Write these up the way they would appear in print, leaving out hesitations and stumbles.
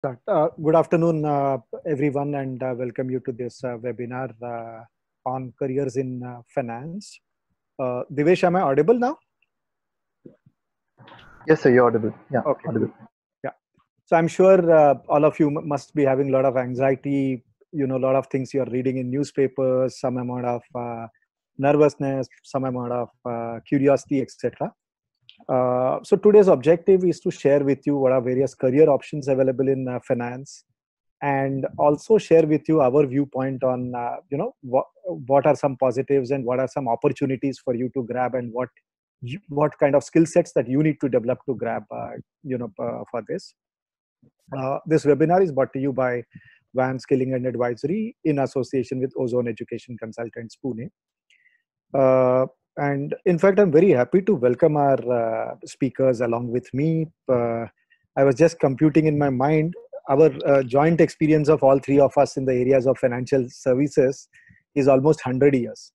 Start. Good afternoon, everyone, and welcome you to this webinar on careers in finance. Devesh, am I audible now? Yes, sir, you're audible. Yeah, Okay, audible. yeah. So I'm sure all of you must be having a lot of anxiety, a lot of things you're reading in newspapers, some amount of nervousness, some amount of curiosity, etc. So today's objective is to share with you what are various career options available in finance, and also share with you our viewpoint on what are some positives and what are some opportunities for you to grab, and what kind of skill sets that you need to develop to grab for this. This webinar is brought to you by Van Skilling and Advisory in association with Ozone Education Consultants, Pune. And in fact, I'm very happy to welcome our speakers along with me. I was just computing in my mind our joint experience of all three of us in the areas of financial services is almost 100 years.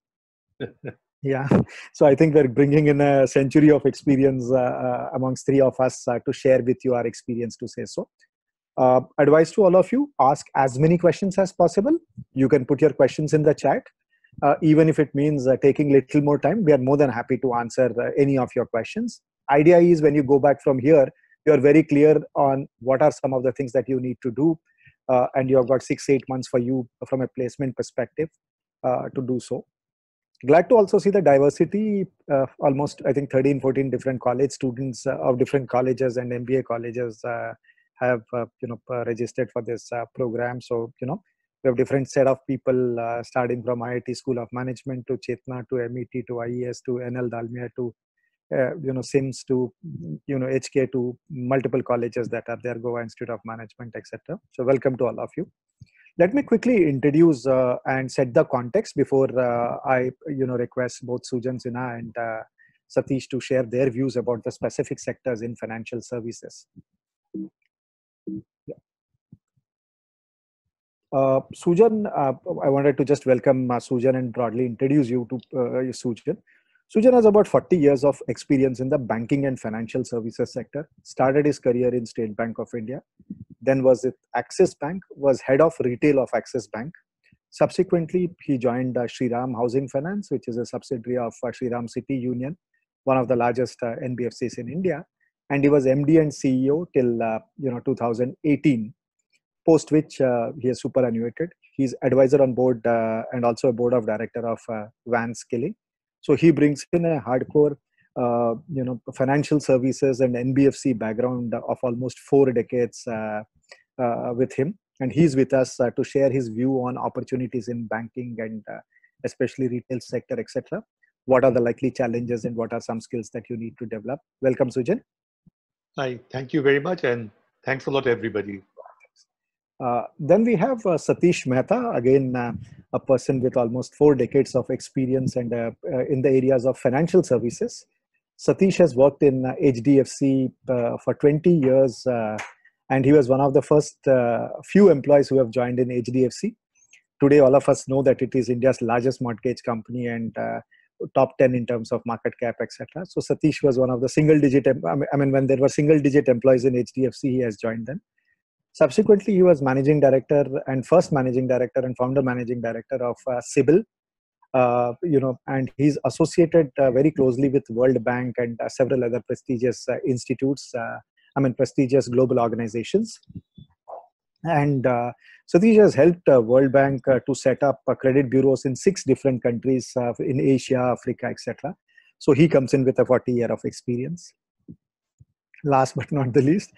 Yeah, so I think we're bringing in a century of experience amongst three of us to share with you our experience, to say so. Advice to all of you: ask as many questions as possible. You can put your questions in the chat. Even if it means taking little more time, we are more than happy to answer any of your questions. Idea is when you go back from here, you are very clear on what are some of the things that you need to do, and you have got 6-8 months for you from a placement perspective to do so. Glad to also see the diversity. Almost, I think, 13-14 different college students of different colleges and MBA colleges have registered for this program. So we have different set of people starting from IIT School of Management to Chetna to MET to IES to NL Dalmia to SIMS to HK to multiple colleges that are there, Goa Institute of Management, etc. So welcome to all of you. Let me quickly introduce and set the context before I request both Sujan Sinha and Satish to share their views about the specific sectors in financial services. Yeah. Sujan, I wanted to just welcome Sujan and broadly introduce you to Sujan. Sujan has about 40 years of experience in the banking and financial services sector. Started his career in State Bank of India, then was at Axis Bank, was head of retail of Axis Bank. Subsequently, he joined Shriram Housing Finance, which is a subsidiary of Shriram City Union, one of the largest NBFCs in India. And he was MD and CEO till 2018, post which he is superannuated. He's advisor on board and also a board of director of Van Skilling. So he brings in a hardcore financial services and NBFC background of almost 4 decades with him, and he's with us to share his view on opportunities in banking and especially retail sector, etc. What are the likely challenges and what are some skills that you need to develop? Welcome, Sujan. Hi, thank you very much, and thanks a lot, everybody. Then we have Satish Mehta, again a person with almost 4 decades of experience and in the areas of financial services. Satish has worked in HDFC for 20 years, and he was one of the first few employees who have joined in HDFC. Today, all of us know that it is India's largest mortgage company and top 10 in terms of market cap, etc. So Satish was one of the single-digit, when there were single-digit employees in HDFC, he has joined them. Subsequently, he was managing director and first managing director and founder managing director of CIBIL, and he's associated very closely with World Bank and several other prestigious institutes, prestigious global organizations. And Satish has helped World Bank to set up credit bureaus in 6 different countries in Asia, Africa, etc. So he comes in with a 40-year of experience. Last but not the least,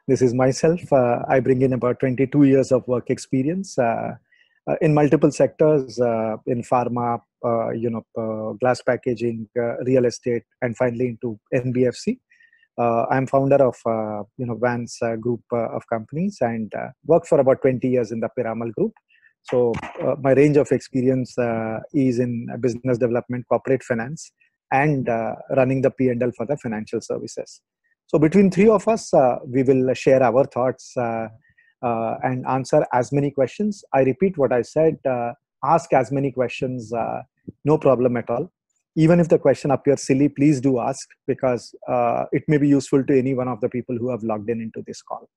this is myself. I bring in about 22 years of work experience in multiple sectors, in pharma, glass packaging, real estate, and finally into NBFC. I'm founder of Van's group of companies and worked for about 20 years in the Piramal group. So my range of experience is in business development, corporate finance, and running the P&L for the financial services. So between 3 of us, we will share our thoughts and answer as many questions. I repeat what I said, ask as many questions, no problem at all. Even if the question appears silly, please do ask, because it may be useful to any one of the people who have logged in into this call.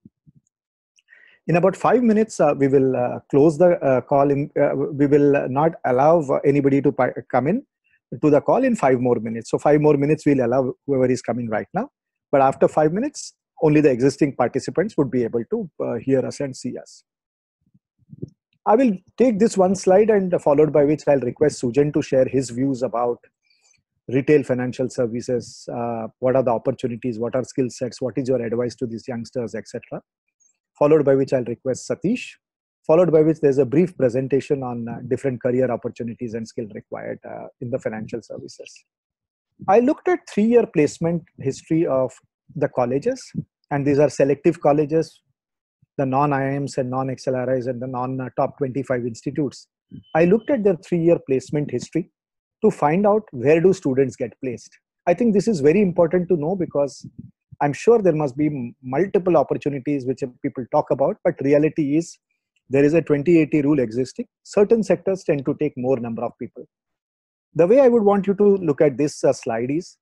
In about 5 minutes, we will close the call. We will not allow anybody to come in to the call in 5 more minutes. So 5 more minutes we'll allow whoever is coming right now. But after 5 minutes, only the existing participants would be able to hear us and see us. I will take this one slide and followed by which I'll request Sujan to share his views about retail financial services. What are the opportunities? What are skill sets? What is your advice to these youngsters, etc. Followed by which I'll request Satish, followed by which there's a brief presentation on different career opportunities and skill required in the financial services. I looked at 3-year placement history of the colleges, and these are selective colleges, the non-IIMs and non-XLRIs and the non-top 25 institutes. I looked at their 3-year placement history to find out where do students get placed. I think this is very important to know because I'm sure there must be multiple opportunities which people talk about, but reality is there is a 2080 rule existing. Certain sectors tend to take more number of people. The way I would want you to look at this slide is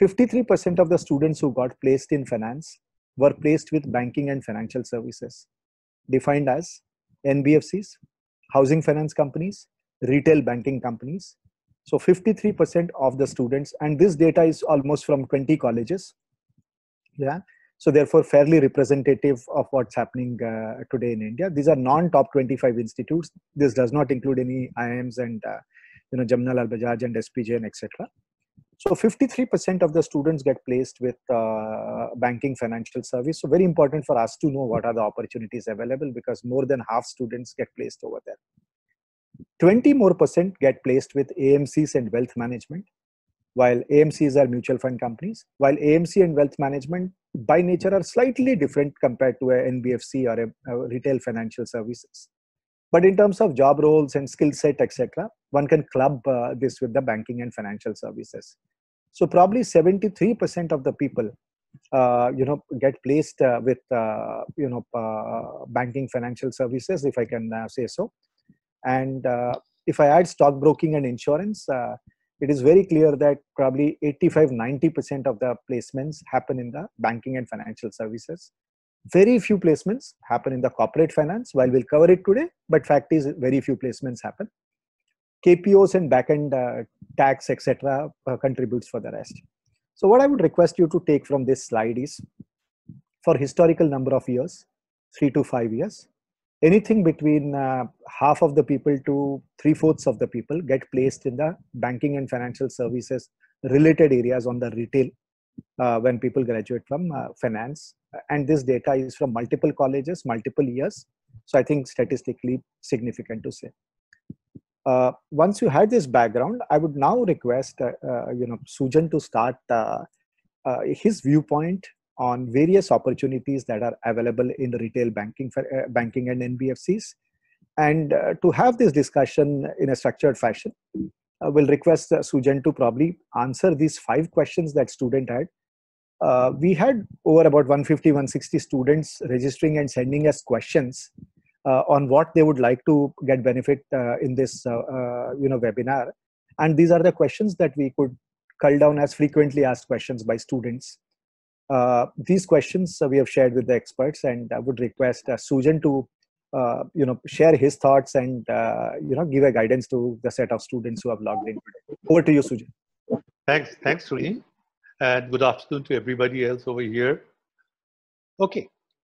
53% of the students who got placed in finance were placed with banking and financial services, defined as NBFCs, housing finance companies, retail banking companies. So 53% of the students, and this data is almost from 20 colleges. Yeah. So therefore, fairly representative of what's happening today in India. These are non-top 25 institutes. This does not include any IIMs and Jamnalal Bajaj and SPJ and etc. So 53% of the students get placed with banking financial service. So very important for us to know what are the opportunities available because more than half students get placed over there. 20% more get placed with AMCs and wealth management, while AMCs are mutual fund companies, while AMC and wealth management by nature are slightly different compared to an NBFC or a retail financial services. But in terms of job roles and skill set, etc., one can club this with the banking and financial services. So probably 73% of the people, get placed with, banking financial services, if I can say so. And if I add stockbroking and insurance, it is very clear that probably 85-90% of the placements happen in the banking and financial services. Very few placements happen in the corporate finance. While we'll cover it today, but fact is very few placements happen. KPOs and backend tax, etc. Contributes for the rest. So what I would request you to take from this slide is, for historical number of years, 3 to 5 years, anything between half of the people to 3/4 of the people get placed in the banking and financial services related areas on the retail when people graduate from finance. And this data is from multiple colleges, multiple years. So I think statistically significant to say. Once you had this background, I would now request Sujan to start his viewpoint on various opportunities that are available in retail banking banking and NBFCs. And to have this discussion in a structured fashion, we'll request Sujan to probably answer these 5 questions that student had. We had over about 150, 160 students registering and sending us questions on what they would like to get benefit in this webinar. And these are the questions that we could cull down as frequently asked questions by students. These questions we have shared with the experts, and I would request Sujan to share his thoughts and give a guidance to the set of students who have logged in today. Over to you, Sujan. Thanks, Srini, and good afternoon to everybody else over here. Okay,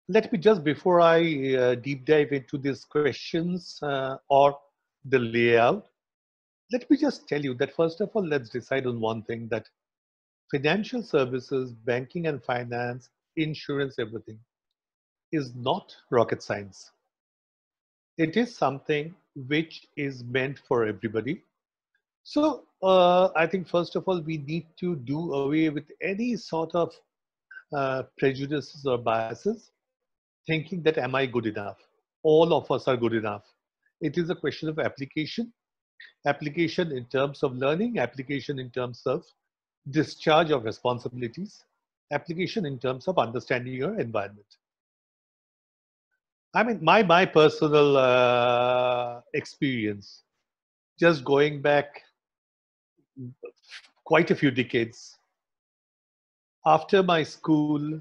let me just, before I deep dive into these questions or the layout, let me just tell you that first of all, let's decide on one thing, that financial services, banking and finance, insurance, everything is not rocket science. It is something which is meant for everybody. So I think first of all, we need to do away with any sort of prejudices or biases, thinking that am I good enough? All of us are good enough. It is a question of application in terms of learning, application in terms of discharge of responsibilities, application in terms of understanding your environment. I mean, my personal experience, just going back quite a few decades, after my school,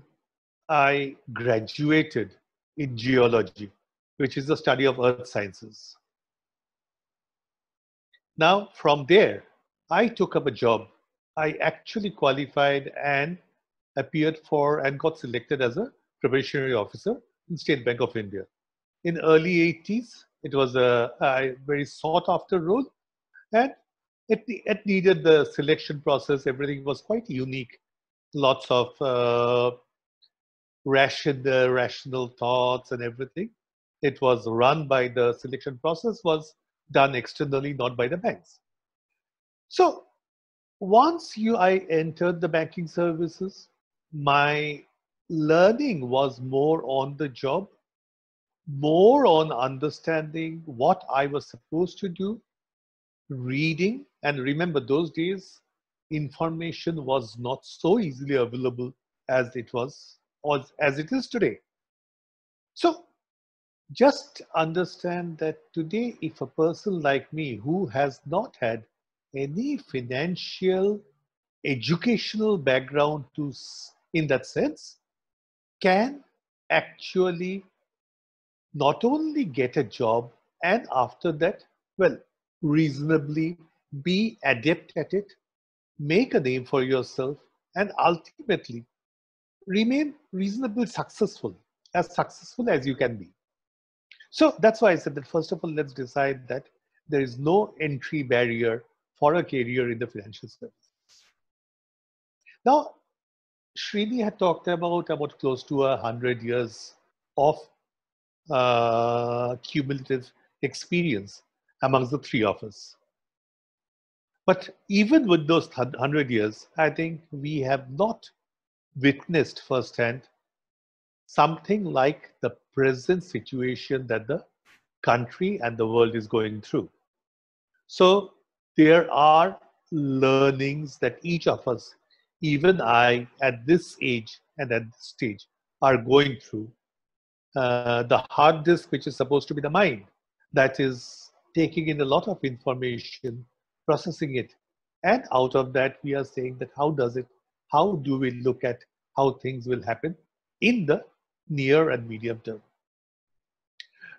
I graduated in geology, which is the study of earth sciences. Now, from there, I took up a job. I actually qualified and appeared for and got selected as a probationary officer in State Bank of India. In early 80s, it was a very sought after role, and it needed the selection process. Everything was quite unique. Lots of rational thoughts and everything. It was run by the selection process was done externally, not by the banks. So once I entered the banking services, my learning was more on the job, more on understanding what I was supposed to do, reading. And remember, those days, information was not so easily available as it was, or as it is today. So just understand that today, if a person like me who has not had any financial educational background in that sense, can actually not only get a job and after that, well, reasonably be adept at it, make a name for yourself, and ultimately remain reasonably successful as you can be. So that's why I said that first of all, let's decide that there is no entry barrier for a career in the financial services. Now, Srini had talked about close to 100 years of cumulative experience amongst the three of us. But even with those 100 years, I think we have not witnessed firsthand something like the present situation that the country and the world is going through. So there are learnings that each of us, even I at this age and at this stage, are going through. The hard disk, which is supposed to be the mind, that is taking in a lot of information, processing it, and out of that we are saying that how do we look at how things will happen in the near and medium term.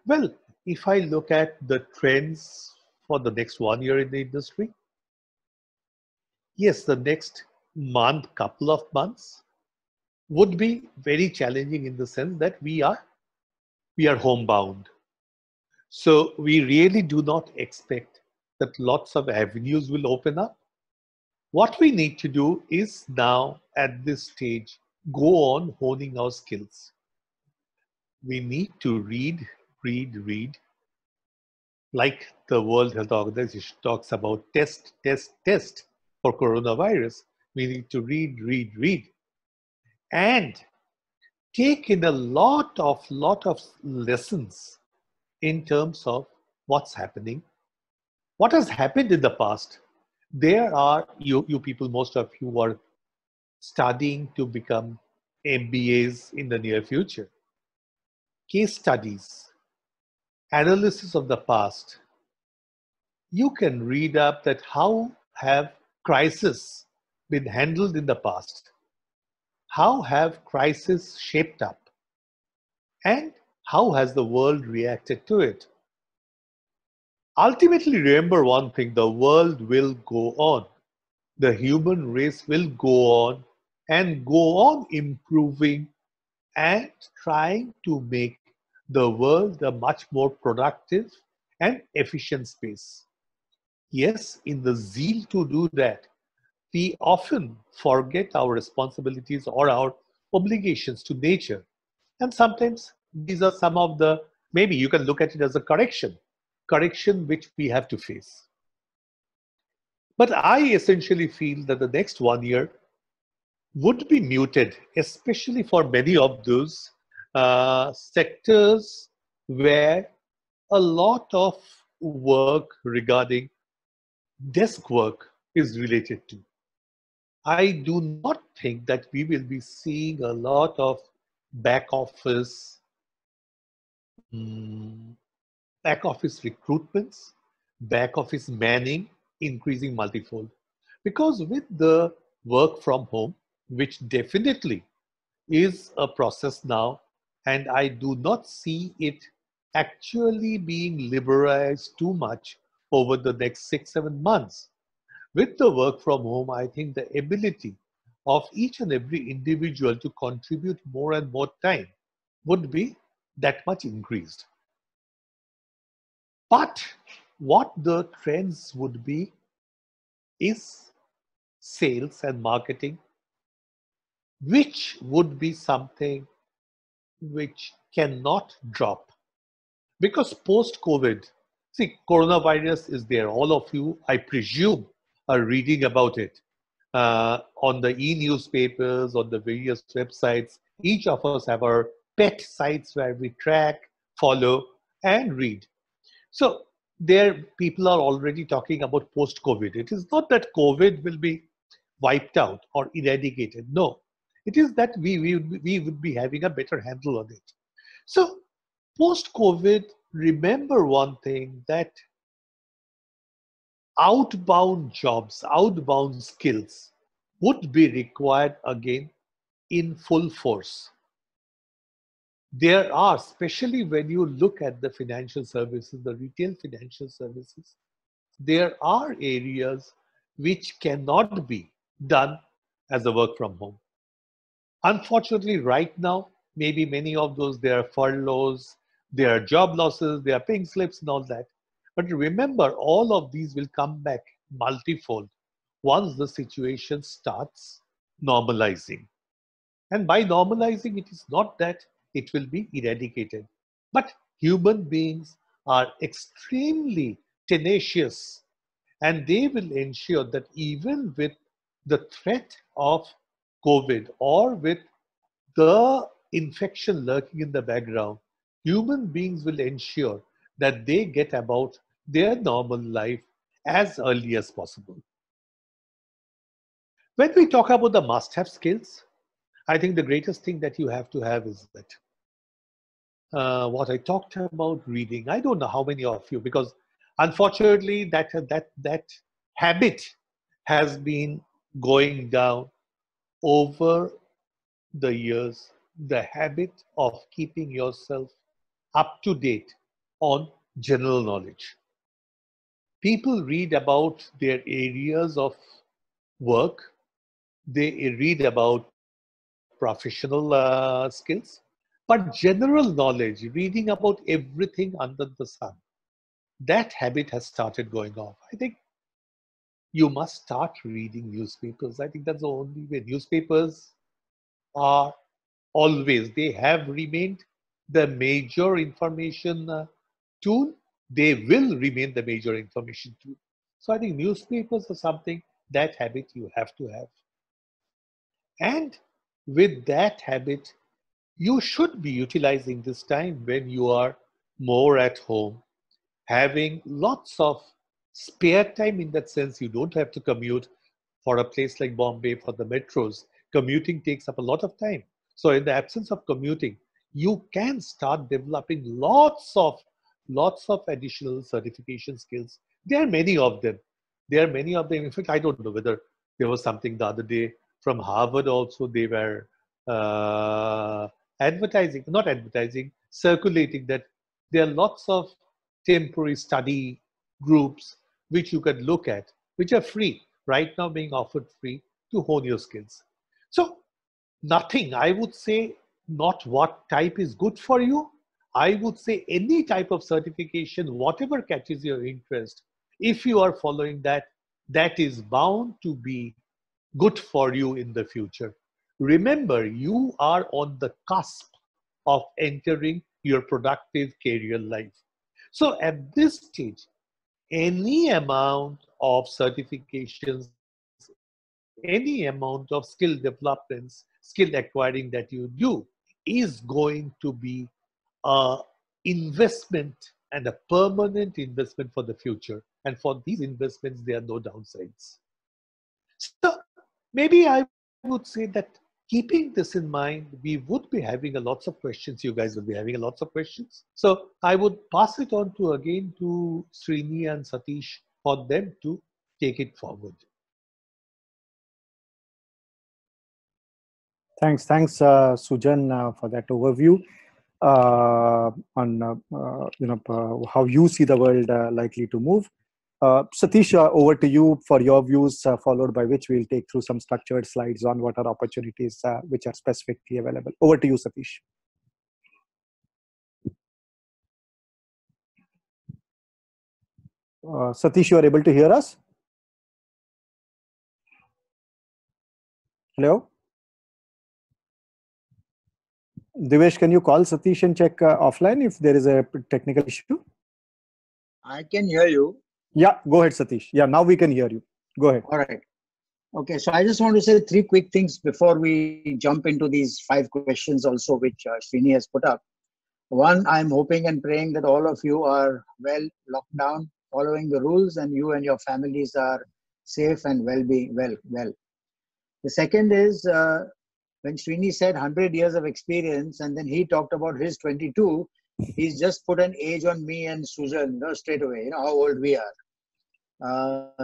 Well, if I look at the trends for the next 1 year in the industry, yes, the next month, couple of months would be very challenging in the sense that we are homebound. So we really do not expect that lots of avenues will open up. What we need to do is now at this stage, go on honing our skills. We need to read. Like the World Health Organization talks about test for coronavirus. We need to read. And take in a lot of lessons in terms of what's happening, what has happened in the past. There are you people, most of you are studying to become MBAs in the near future. Case studies, analysis of the past. You can read up that how have crises been handled in the past? How have crises shaped up? And how has the world reacted to it? Ultimately, remember one thing, the world will go on. The human race will go on and go on improving and trying to make the world a much more productive and efficient space. Yes, in the zeal to do that, we often forget our responsibilities or our obligations to nature. And sometimes these are some of the, maybe you can look at it as a correction which we have to face. But I essentially feel that the next 1 year would be muted, especially for many of those sectors where a lot of work regarding desk work is related to. I do not think that we will be seeing a lot of back office recruitments, back office manning increasing multifold. Because with the work from home, which definitely is a process now, and I do not see it actually being liberalized too much over the next 6-7 months. With the work from home, I think the ability of each and every individual to contribute more and more time would be that much increased. But what the trends would be is sales and marketing, which would be something which cannot drop. Because post COVID, see, coronavirus is there. All of you, I presume, are reading about it on the e-newspapers, on the various websites. Each of us have our pet sites where we track, follow, and read. So there, people are already talking about post-COVID. It is not that COVID will be wiped out or eradicated. No, it is that we would be having a better handle on it. So post-COVID, remember one thing, that outbound jobs, outbound skills would be required again in full force. There are, especially when you look at the financial services, the retail financial services, there are areas which cannot be done as a work from home. Unfortunately, right now, maybe many of those, there are furloughs, there are job losses, there are pink slips and all that. But remember, all of these will come back multifold once the situation starts normalizing. And by normalizing, it is not that it will be eradicated, but human beings are extremely tenacious, and they will ensure that even with the threat of COVID or with the infection lurking in the background, human beings will ensure that they get about their normal life as early as possible. When we talk about the must-have skills, I think the greatest thing that you have to have is that what I talked about reading. I don't know how many of you, because unfortunately that habit has been going down over the years. The habit of keeping yourself up to date on general knowledge. People read about their areas of work. They read about professional skills, but general knowledge, reading about everything under the sun, that habit has started going off. I think you must start reading newspapers. I think that's the only way. Newspapers are always, they have remained the major information tool. They will remain the major information tool. So I think newspapers are something, that habit you have to have. And with that habit, you should be utilizing this time when you are more at home, having lots of spare time. In that sense, you don't have to commute. For a place like Bombay, for the metros, commuting takes up a lot of time. So in the absence of commuting, you can start developing lots of additional certification skills. There are many of them. In fact, I don't know whether there was something the other day from Harvard also. They were not advertising, circulating that there are lots of temporary study groups which you can look at, which are free, right now being offered free to hone your skills. So nothing, I would say, not what type is good for you. I would say any type of certification, whatever catches your interest, if you are following that, that is bound to be good for you in the future. Remember, you are on the cusp of entering your productive career life. So at this stage, any amount of certifications, any amount of skill developments, skill acquiring that you do is going to be an investment, and a permanent investment for the future. And for these investments, there are no downsides. So maybe I would say that keeping this in mind, we would be having a lots of questions. You guys will be having a lots of questions. So I would pass it on to again to Srini and Satish for them to take it forward. Thanks, Sujan, for that overview. on how you see the world likely to move. Satish, over to you for your views, followed by which we'll take through some structured slides on what are opportunities which are specifically available. Over to you, Satish. Satish, you are able to hear us? Hello? Devesh, can you call Satish and check offline if there is a technical issue? I can hear you. Yeah, go ahead, Satish. Yeah, now we can hear you. Go ahead. All right. Okay, so I just want to say 3 quick things before we jump into these 5 questions also, which Srini has put up. One, I'm hoping and praying that all of you are well locked down, following the rules, and you and your families are safe and well. The second is when Srini said 100 years of experience, and then he talked about his 22, he's just put an age on me and Susan straight away, how old we are.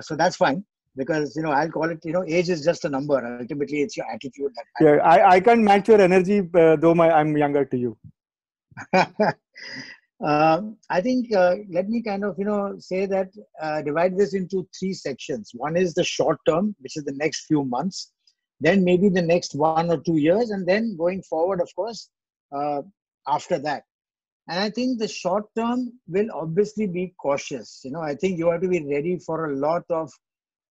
So that's fine, because I'll call it, age is just a number. Ultimately, it's your attitude that matters. Yeah, I can't match your energy, though I'm younger to you. I think let me kind of say that divide this into 3 sections. One is the short term, which is the next few months, then maybe the next 1 or 2 years, and then going forward, of course, after that. And I think the short term will obviously be cautious. I think you have to be ready for a lot of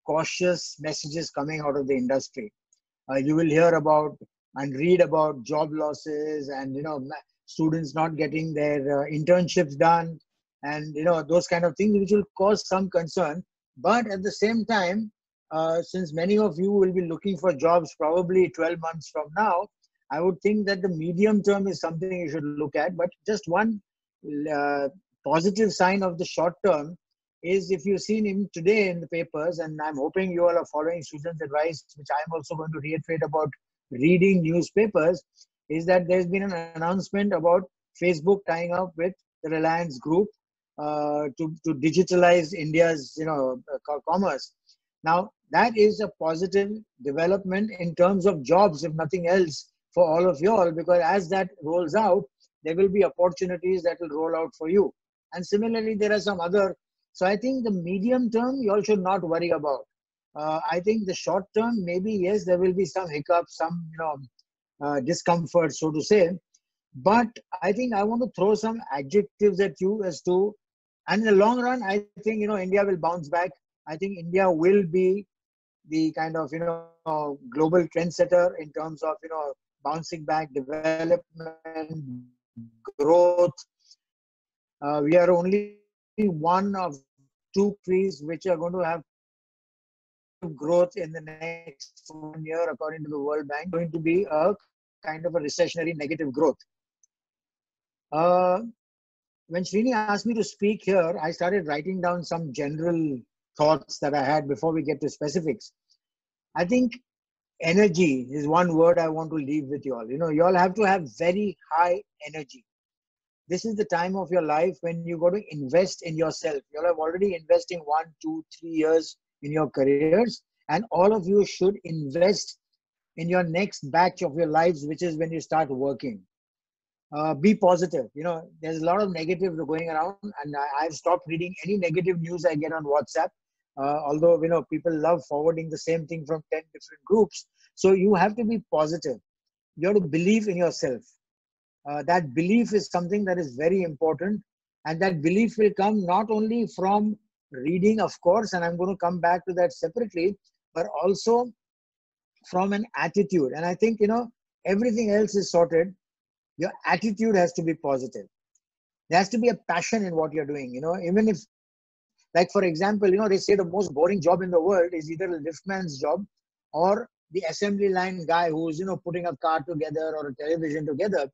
cautious messages coming out of the industry. You will hear about and read about job losses and students not getting their internships done, and those kind of things, which will cause some concern. But at the same time, since many of you will be looking for jobs probably 12 months from now, I would think that the medium term is something you should look at. But just one positive sign of the short term is, if you've seen him today in the papers, and I'm hoping you all are following Susan's advice, which I'm also going to reiterate about reading newspapers, is that there's been an announcement about Facebook tying up with the Reliance Group to digitalize India's commerce. Now, that is a positive development in terms of jobs, if nothing else, for all of you all, because as that rolls out, there will be opportunities that will roll out for you. And similarly, there are some other. So I think the medium term, you all should not worry about. I think the short term, maybe, yes, there will be some hiccups, some, discomfort, so to say. But I think I want to throw some adjectives at you as to, and in the long run, I think, India will bounce back. I think India will be the kind of, global trendsetter in terms of, bouncing back, development, growth. We are only one of 2 countries which are going to have growth in the next 1 year, according to the World Bank, going to be a kind of a recessionary negative growth. When Srini asked me to speak here, I started writing down some general thoughts that I had before we get to specifics. I think energy is one word I want to leave with you all. You all have to have very high energy. This is the time of your life when you got to invest in yourself. You all have already investing 1, 2, 3 years in your careers, and all of you should invest in your next batch of your lives, which is when you start working. Be positive. There's a lot of negative going around, and I've stopped reading any negative news I get on WhatsApp. Although, people love forwarding the same thing from 10 different groups. So you have to be positive. You have to believe in yourself. That belief is something that is very important. And that belief will come not only from reading, of course, and I'm going to come back to that separately, but also from an attitude. And I think, everything else is sorted. Your attitude has to be positive. There has to be a passion in what you're doing. Even if, like, for example, they say the most boring job in the world is either a liftman's job or the assembly line guy who's, putting a car together or a television together.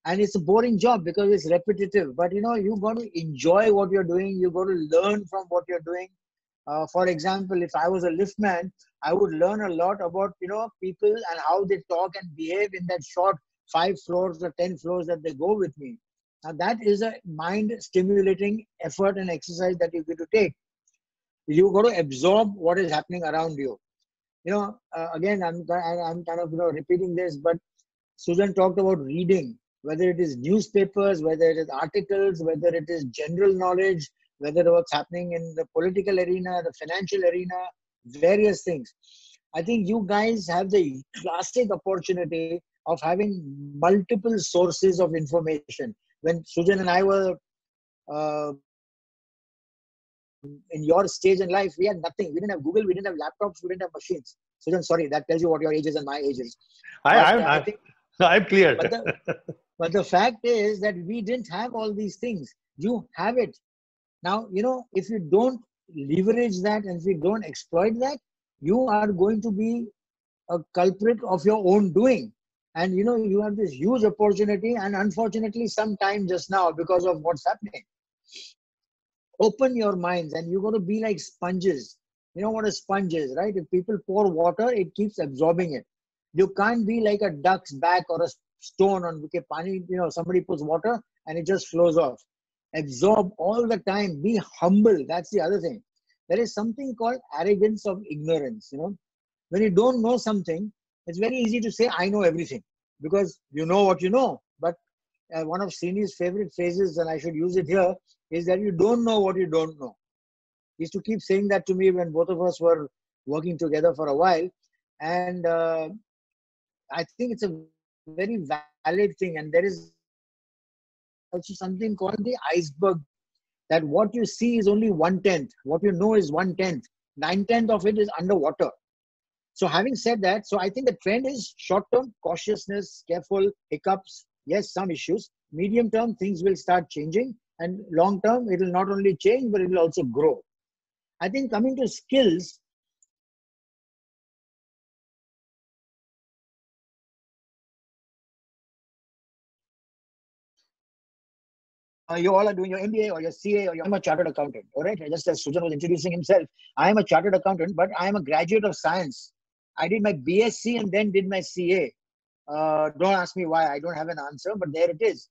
And it's a boring job because it's repetitive. But, you've got to enjoy what you're doing. You've got to learn from what you're doing. For example, if I was a liftman, I would learn a lot about, people and how they talk and behave in that short 5 floors or 10 floors that they go with me. Now, that is a mind-stimulating effort and exercise that you get to take. You've got to absorb what is happening around you. Again, I'm kind of, repeating this, but Susan talked about reading. whether it is newspapers, whether it is articles, whether it is general knowledge, whether what's happening in the political arena, the financial arena, various things. I think you guys have the classic opportunity of having multiple sources of information. When Sujan and I were uh, in your stage in life, we had nothing. We didn't have Google, we didn't have laptops, we didn't have machines. Sujan, sorry, that tells you what your age is and my age is. I think I'm clear. But the fact is that we didn't have all these things. You have it. Now, if you don't leverage that and if you don't exploit that, you are going to be a culprit of your own doing. And, you have this huge opportunity, and unfortunately, some time just now because of what's happening. Open your minds, and you're going to be like sponges. You know what a sponge is, right? If people pour water, it keeps absorbing it. You can't be like a duck's back or a stone on which somebody puts water and it just flows off. Absorb all the time. Be humble. That's the other thing. There is something called arrogance of ignorance. When you don't know something, it's very easy to say, I know everything, because you know what you know. But one of Srini's favorite phrases, and I should use it here, is that you don't know what you don't know. He used to keep saying that to me when both of us were working together for a while. And I think it's a very valid thing. And there is also something called the iceberg, that what you see is only 1/10. What you know is 1/10. 9/10 of it is underwater. So having said that, so I think the trend is short-term cautiousness, careful, hiccups, yes, some issues. Medium-term, things will start changing. And long-term, it will not only change, but it will also grow. I think coming to skills, you all are doing your MBA or your CA or I'm a chartered accountant, all right? Just as Sujan was introducing himself, I am a chartered accountant, but I am a graduate of science. I did my BSc and then did my CA. Don't ask me why, I don't have an answer, but there it is.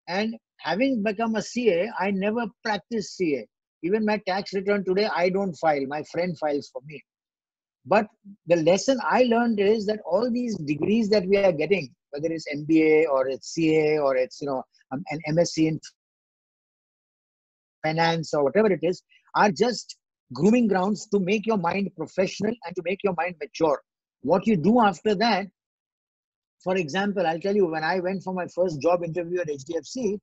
And having become a CA, I never practiced CA. Even my tax return today, I don't file. My friend files for me. But the lesson I learned is that all these degrees that we are getting, whether it's MBA or it's CA or it's an MSc in finance or whatever it is, are just grooming grounds to make your mind professional and to make your mind mature. What you do after that, for example, I'll tell you, when I went for my first job interview at HDFC,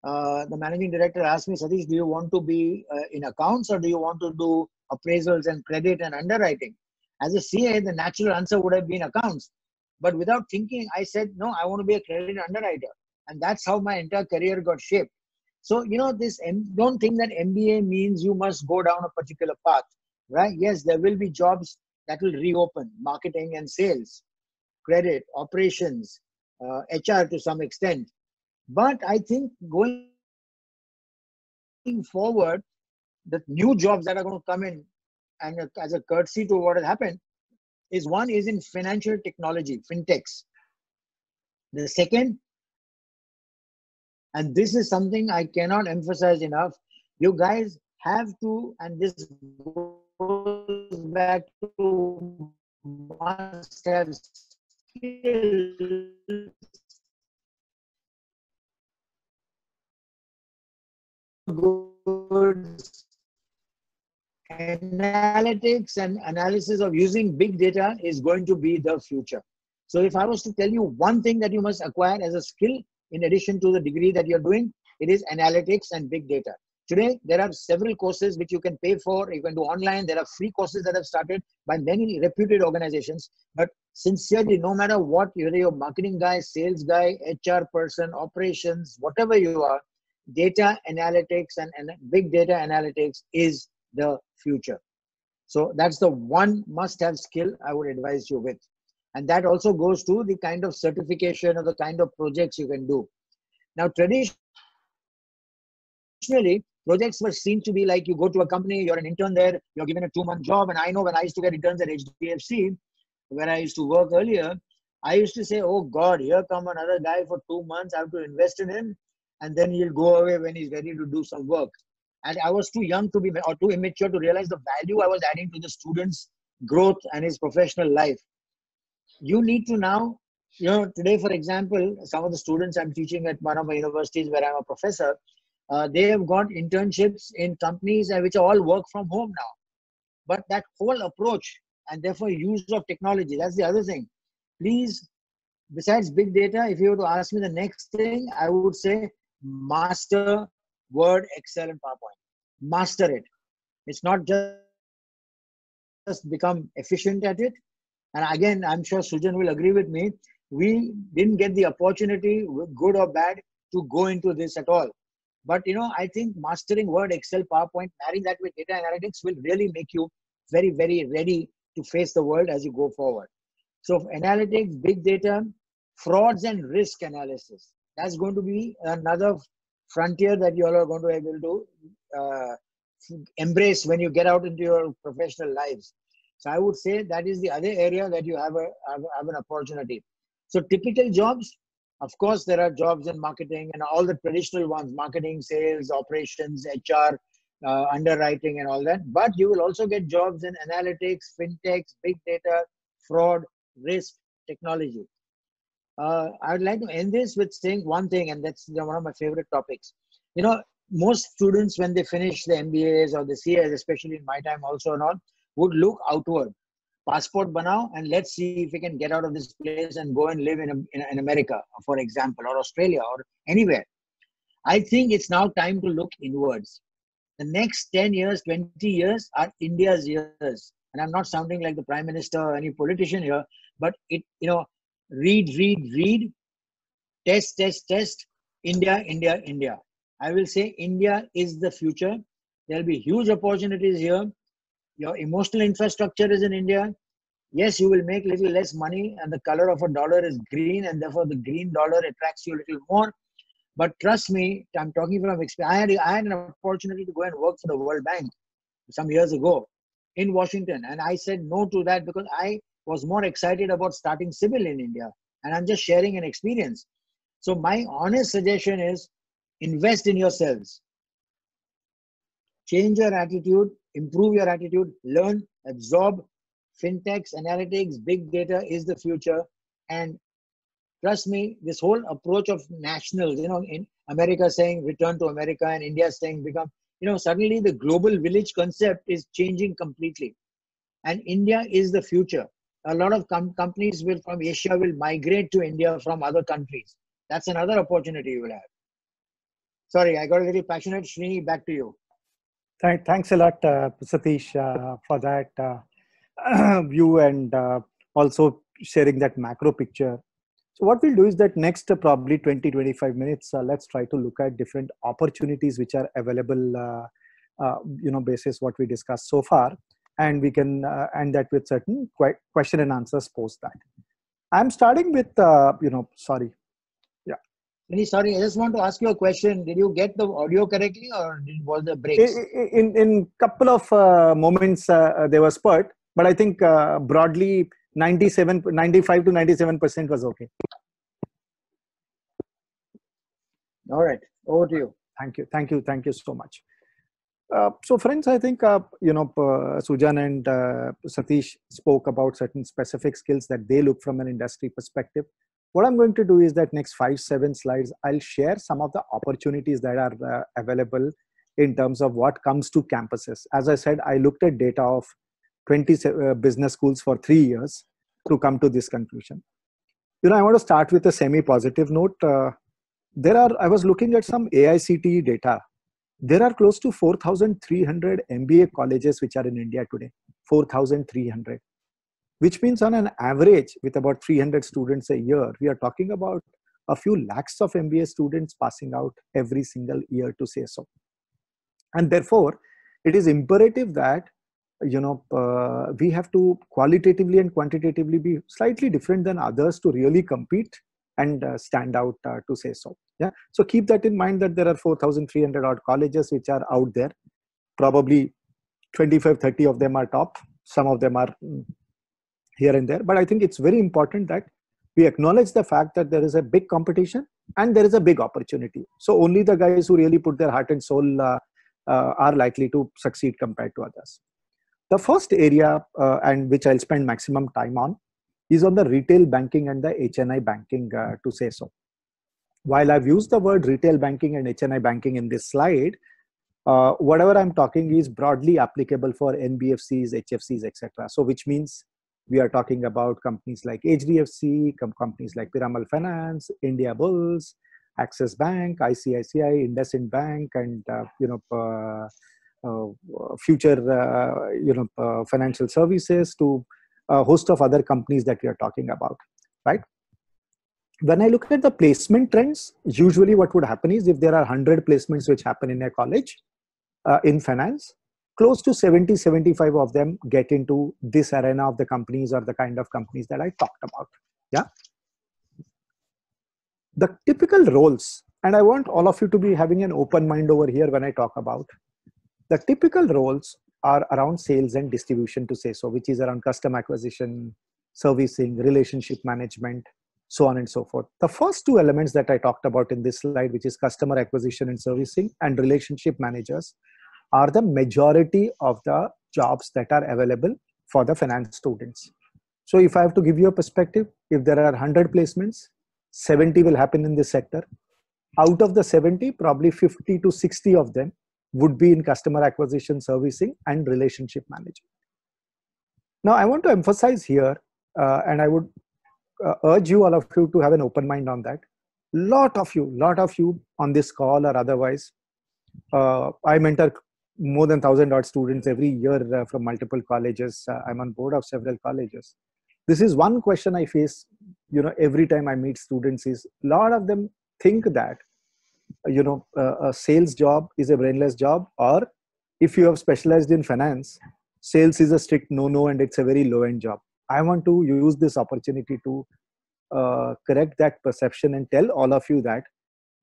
the managing director asked me, Satish, do you want to be in accounts or do you want to do appraisals and credit and underwriting? As a CA, the natural answer would have been accounts. But without thinking, I said, no, I want to be a credit underwriter. And that's how my entire career got shaped. So, don't think that MBA means you must go down a particular path, right? Yes, there will be jobs that will reopen, marketing and sales, credit, operations, HR to some extent. But I think going forward, the new jobs that are going to come in, and as a courtesy to what has happened, is one is in financial technology, fintechs. The second, and this is something I cannot emphasize enough, you guys have to, and this goes back to must have skills. Good analytics and analysis of using big data is going to be the future. So if I was to tell you one thing that you must acquire as a skill, in addition to the degree that you're doing, it is analytics and big data. Today, there are several courses which you can pay for. You can do online. There are free courses that have started by many reputed organizations. But sincerely, no matter what, whether you're a marketing guy, sales guy, HR person, operations, whatever you are, data analytics and big data analytics is the future. So that's the one must-have skill I would advise you with. And that also goes to the kind of certification or the kind of projects you can do. Now, traditionally, projects were seen to be like you go to a company, you're an intern there, you're given a 2-month job. And I know when I used to get interns at HDFC, where I used to work earlier, I used to say, oh God, here come another guy for 2 months. I have to invest in him. And then he'll go away when he's ready to do some work. And I was too young to be, or too immature to realize the value I was adding to the student's growth and his professional life. You need to now Today, for example, some of the students I'm teaching at one of my universities where I'm a professor, they have got internships in companies which all work from home now. But that whole approach and therefore use of technology, that's the other thing. Please, besides big data, if you were to ask me the next thing, I would say master Word, Excel, and PowerPoint. Master it. It's not just become efficient at it. And again, I'm sure Sujan will agree with me. We didn't get the opportunity, good or bad, to go into this at all. But I think mastering Word, Excel, PowerPoint, marrying that with data analytics will really make you very, very ready to face the world as you go forward. So analytics, big data, frauds and risk analysis. That's going to be another frontier that you all are going to be able to embrace when you get out into your professional lives. So I would say that is the other area that you have an opportunity. So typical jobs, of course, there are jobs in marketing and all the traditional ones, marketing, sales, operations, HR, underwriting and all that. But you will also get jobs in analytics, fintechs, big data, fraud, risk, technology. I would like to end this with saying one thing, and that's one of my favorite topics. Most students, when they finish the MBAs or the CAs, especially in my time also and all, would look outward. Passport banao, and let's see if we can get out of this place and go and live in America, for example, or Australia or anywhere. I think it's now time to look inwards. The next 10 years, 20 years are India's years. And I'm not sounding like the Prime Minister or any politician here, but read, test, India, India, India. I will say India is the future. There'll be huge opportunities here. Your emotional infrastructure is in India. Yes, you will make little less money and the color of a dollar is green and therefore the green dollar attracts you a little more. But trust me, I'm talking from experience. I had an opportunity to go and work for the World Bank some years ago in Washington. And I said no to that because I was more excited about starting civil in India. And I'm just sharing an experience. So my honest suggestion is invest in yourselves. Change your attitude, improve your attitude, learn, absorb. Fintechs, analytics, big data is the future. And trust me, this whole approach of nationals, in America saying return to America and India saying become, suddenly the global village concept is changing completely. And India is the future. A lot of companies from Asia will migrate to India from other countries. That's another opportunity you will have. Sorry, I got a little passionate. Srini, back to you. Thanks a lot, Satish, for that view and also sharing that macro picture. So what we'll do is that next probably 20-25 minutes, let's try to look at different opportunities which are available, basis what we discussed so far. And we can end that with certain question and answers post that. I'm starting with, sorry. Sorry, I just want to ask you a question. Did you get the audio correctly or was there breaks? In couple of moments, there was spurt, but I think broadly 95 to 97% was okay. All right, over to you. Thank you so much. So friends, I think, Sujan and Satish spoke about certain specific skills that they look from an industry perspective. What I'm going to do is that next 5-7 slides, I'll share some of the opportunities that are available in terms of what comes to campuses. As I said, I looked at data of 20 business schools for 3 years to come to this conclusion. I want to start with a semi-positive note. I was looking at some AICTE data. There are close to 4,300 MBA colleges which are in India today, 4,300. Which means on an average, with about 300 students a year, we are talking about a few lakhs of MBA students passing out every single year, to say so. And therefore, it is imperative that, we have to qualitatively and quantitatively be slightly different than others to really compete and stand out, to say so. Yeah. So keep that in mind that there are 4,300 odd colleges which are out there. Probably 25-30 of them are top. Some of them are here and there, but I think it's very important that we acknowledge the fact that there is a big competition and there is a big opportunity. So only the guys who really put their heart and soul are likely to succeed compared to others. The first area, and which I'll spend maximum time on, is on the retail banking and the HNI banking, to say so. While I've used the word retail banking and HNI banking in this slide, whatever I'm talking is broadly applicable for NBFCs, HFCs, etc. So which means we are talking about companies like HDFC, companies like Piramal Finance, India Bulls, Axis Bank, ICICI, IndusInd Bank, and future financial services, to a host of other companies that we are talking about, right? When I look at the placement trends, usually what would happen is, if there are 100 placements which happen in a college in finance, close to 70, 75 of them get into this arena of the companies or the kind of companies that I talked about. Yeah. The typical roles, and I want all of you to be having an open mind over here when I talk about the typical roles, are around sales and distribution, to say so, which is around customer acquisition, servicing, relationship management, so on and so forth. The first two elements that I talked about in this slide, which is customer acquisition and servicing and relationship managers, are the majority of the jobs that are available for the finance students. So if I have to give you a perspective, if there are 100 placements, 70 will happen in this sector. Out of the 70, probably 50 to 60 of them would be in customer acquisition, servicing, and relationship management. Now, I want to emphasize here, and I would urge you, all of you, to have an open mind on that. Lot of you on this call or otherwise, I mentor more than 1,000 odd students every year from multiple colleges. I'm on board of several colleges. This is one question I face, every time I meet students, is a lot of them think that, a sales job is a brainless job, or if you have specialized in finance, sales is a strict no and it's a very low end job. I want to use this opportunity to correct that perception and tell all of you that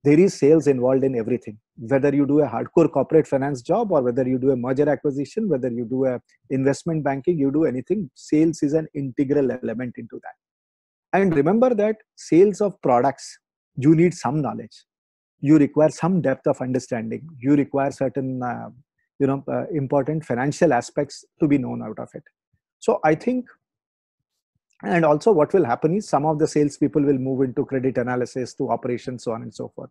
there is sales involved in everything. Whether you do a hardcore corporate finance job, or whether you do a merger acquisition, whether you do a investment banking, you do anything, sales is an integral element into that. And remember that sales of products, you need some knowledge. You require some depth of understanding. You require certain, important financial aspects to be known out of it. So I think, and also what will happen is, some of the salespeople will move into credit analysis, to operations, so on and so forth.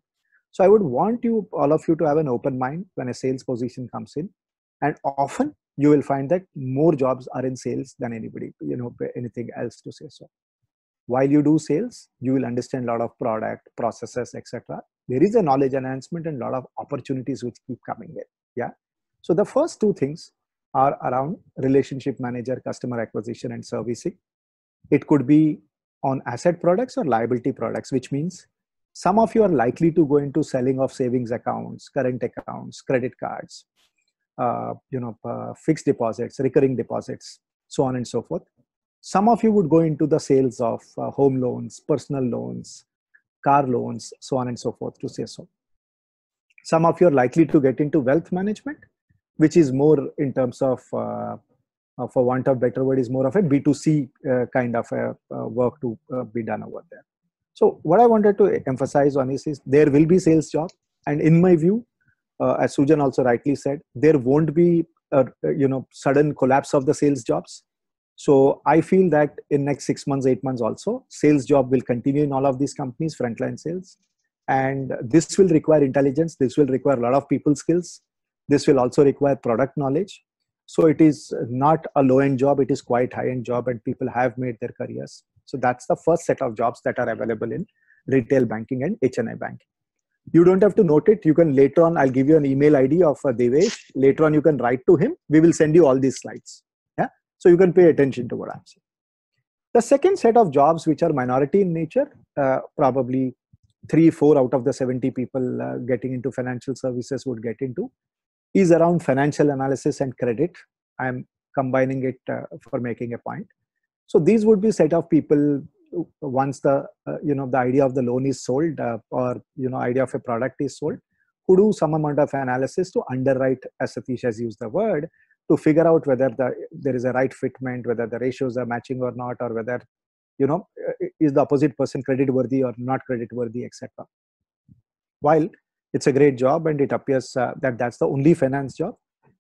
So I would want you, all of you, to have an open mind when a sales position comes in. And often you will find that more jobs are in sales than anything else, to say so. While you do sales, you will understand a lot of product, processes, etc. There is a knowledge enhancement and a lot of opportunities which keep coming in. Yeah. So the first two things are around relationship manager, customer acquisition, and servicing. It could be on asset products or liability products, which means some of you are likely to go into selling of savings accounts, current accounts, credit cards, fixed deposits, recurring deposits, so on and so forth. Some of you would go into the sales of home loans, personal loans, car loans, so on and so forth, to say so. Some of you are likely to get into wealth management, which is more in terms of, for want of better word, is more of a B2C kind of work to be done over there. So what I wanted to emphasize on is there will be sales job. And in my view, as Sujan also rightly said, there won't be a sudden collapse of the sales jobs. So I feel that in next 6 months, 8 months also, sales job will continue in all of these companies, frontline sales. And this will require intelligence. This will require a lot of people skills. This will also require product knowledge. So it is not a low-end job. It is quite high-end job, and people have made their careers. So that's the first set of jobs that are available in retail banking and HNI banking. You don't have to note it. You can later on, I'll give you an email ID of Devesh. Later on, you can write to him. We will send you all these slides. Yeah. So you can pay attention to what I'm saying. The second set of jobs, which are minority in nature, probably 3-4 out of the 70 people getting into financial services would get into, is around financial analysis and credit. I'm combining it for making a point. So these would be set of people once the the idea of the loan is sold or idea of a product is sold, who do some amount of analysis to underwrite, as Satish has used the word, to figure out whether there is a right fitment, whether the ratios are matching or not, or whether is the opposite person credit worthy or not credit worthy, etc. While it's a great job and it appears that that's the only finance job,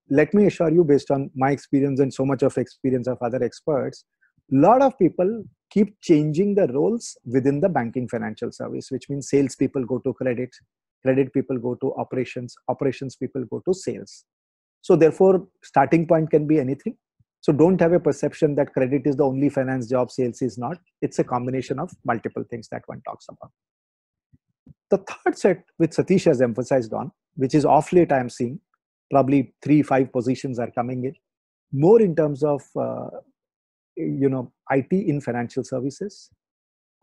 let me assure you, based on my experience and so much of experience of other experts, a lot of people keep changing the roles within the banking financial service, which means sales people go to credit, credit people go to operations, operations people go to sales. So therefore, starting point can be anything. So don't have a perception that credit is the only finance job, sales is not. It's a combination of multiple things that one talks about. The third set, which Satish has emphasized on, which is off late I'm seeing, probably 3-5 positions are coming in, more in terms of IT in financial services.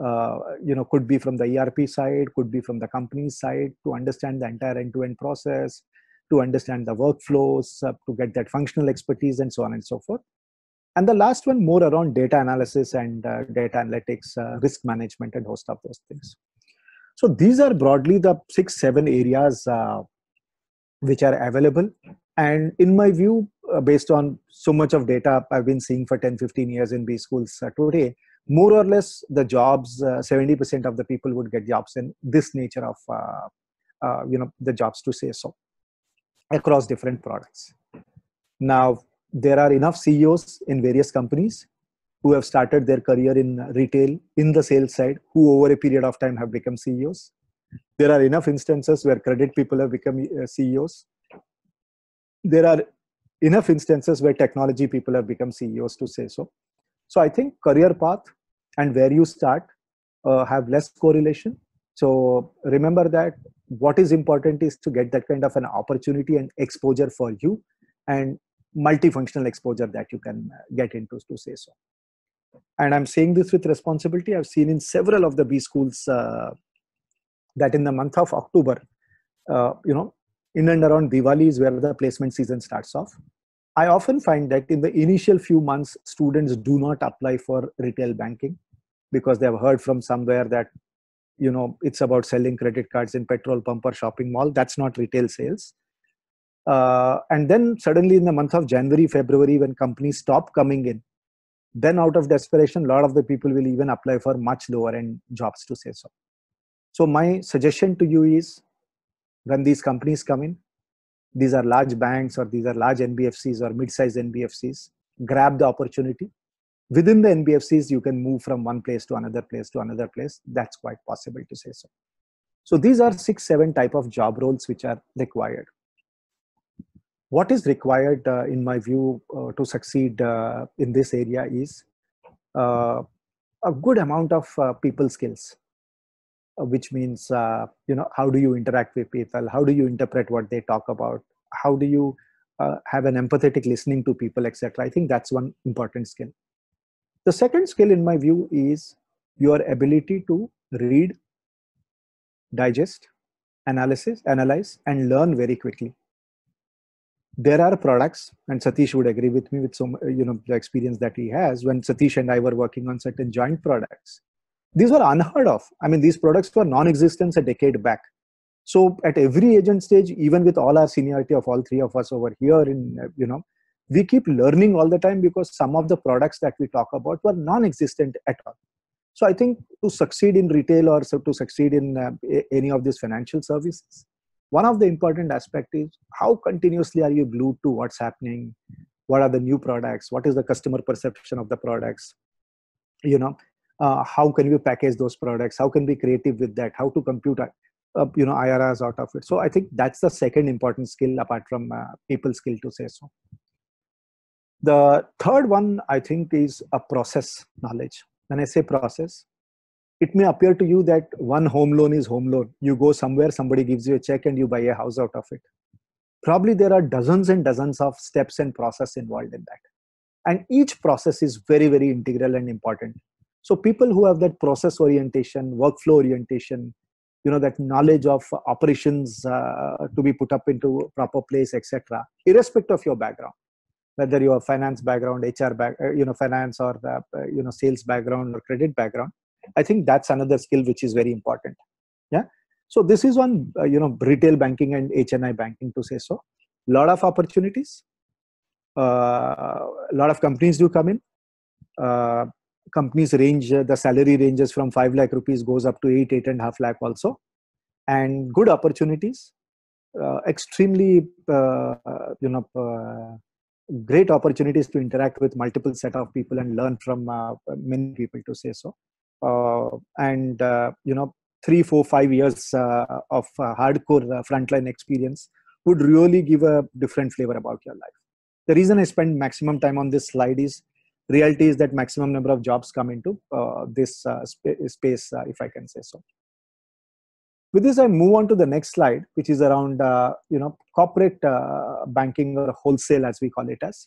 Could be from the ERP side, could be from the company side, to understand the entire end-to-end process, to understand the workflows, to get that functional expertise, and so on and so forth. And the last one, more around data analysis and data analytics, risk management, and host of those things. So these are broadly the 6-7 areas which are available. And in my view, based on so much of data I've been seeing for 10-15 years in B schools today, more or less the jobs, 70% of the people would get jobs in this nature of, the jobs, to say so, across different products. Now, there are enough CEOs in various companies who have started their career in retail, in the sales side, who over a period of time have become CEOs. There are enough instances where credit people have become CEOs. There are enough instances where technology people have become CEOs, to say so. So I think career path and where you start have less correlation. So remember that what is important is to get that kind of an opportunity and exposure for you, and multifunctional exposure that you can get into, to say so. And I'm saying this with responsibility. I've seen in several of the B schools that in the month of October, in and around Diwali is where the placement season starts off. I often find that in the initial few months, students do not apply for retail banking because they have heard from somewhere that, it's about selling credit cards in petrol pump or shopping mall. That's not retail sales. And then suddenly in the month of January, February, when companies stop coming in, then out of desperation, a lot of the people will even apply for much lower end jobs, to say so. So my suggestion to you is, when these companies come in, these are large banks or these are large NBFCs or mid-sized NBFCs, grab the opportunity. Within the NBFCs, you can move from one place to another place to another place. That's quite possible, to say so. So these are 6-7 type of job roles which are required. What is required, in my view, to succeed in this area is a good amount of people skills, which means, how do you interact with people? How do you interpret what they talk about? How do you have an empathetic listening to people, etc.? I think that's one important skill. The second skill, in my view, is your ability to read, digest, analyze, and learn very quickly. There are products, and Satish would agree with me with some, the experience that he has. When Satish and I were working on certain joint products, these were unheard of. I mean, these products were non-existent a decade back. So at every agent stage, even with all our seniority of all three of us over here in, we keep learning all the time, because some of the products that we talk about were non-existent at all. So I think to succeed in retail or to succeed in any of these financial services, one of the important aspects is how continuously are you glued to what's happening, what are the new products, what is the customer perception of the products, how can we package those products, how can we be creative with that, how to compute IRRs out of it. So I think that's the second important skill apart from people skill, to say so. The third one, I think, is a process knowledge. When I say process, it may appear to you that one home loan is home loan. You go somewhere, somebody gives you a check and you buy a house out of it. Probably there are dozens and dozens of steps and process involved in that. And each process is very, very integral and important. So people who have that process orientation, workflow orientation, that knowledge of operations to be put up into proper place, etc., irrespective of your background, whether you have finance background, HR finance, or sales background or credit background, I think that's another skill which is very important. Yeah. So this is one, retail banking and HNI banking, to say so. A lot of opportunities. A lot of companies do come in. Companies range, the salary ranges from 5 lakh rupees goes up to 8.5 lakh also. And good opportunities. Extremely, great opportunities to interact with multiple set of people and learn from many people, to say so. And 3, 4, 5 years of hardcore frontline experience would really give a different flavor about your life. The reason I spend maximum time on this slide is reality is that maximum number of jobs come into this space, if I can say so. With this, I move on to the next slide, which is around corporate banking, or wholesale as we call it as.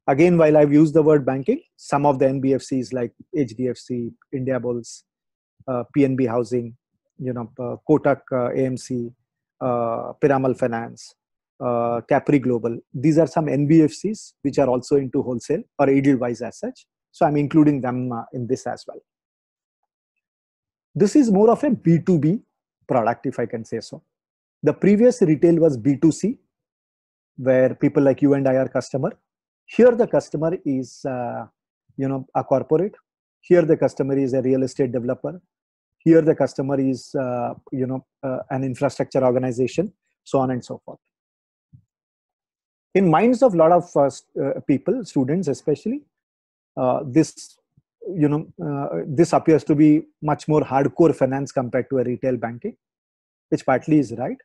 Again, while I've used the word banking, some of the NBFCs like HDFC, Indiabulls, PNB Housing, Kotak AMC, Piramal Finance, Capri Global. These are some NBFCs which are also into wholesale or Edelweiss as such. So I'm including them in this as well. This is more of a B2B product, if I can say so. The previous retail was B2C, where people like you and I are customer. Here the customer is, a corporate. Here the customer is a real estate developer. Here the customer is, an infrastructure organization, so on and so forth. In minds of a lot of people, students especially, this appears to be much more hardcore finance compared to a retail banking, which partly is right.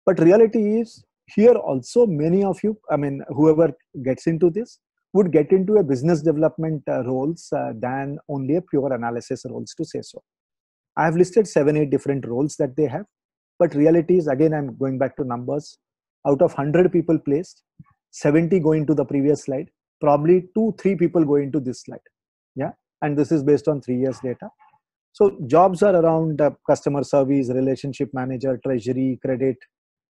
But reality is, here also many of you, whoever gets into this, would get into a business development roles than only a pure analysis roles, to say so. I have listed 7, 8 different roles that they have. But reality is, again, I'm going back to numbers. Out of 100 people placed, 70 go into the previous slide. Probably 2, 3 people go into this slide. Yeah. And this is based on 3 years data. So jobs are around customer service, relationship manager, treasury, credit,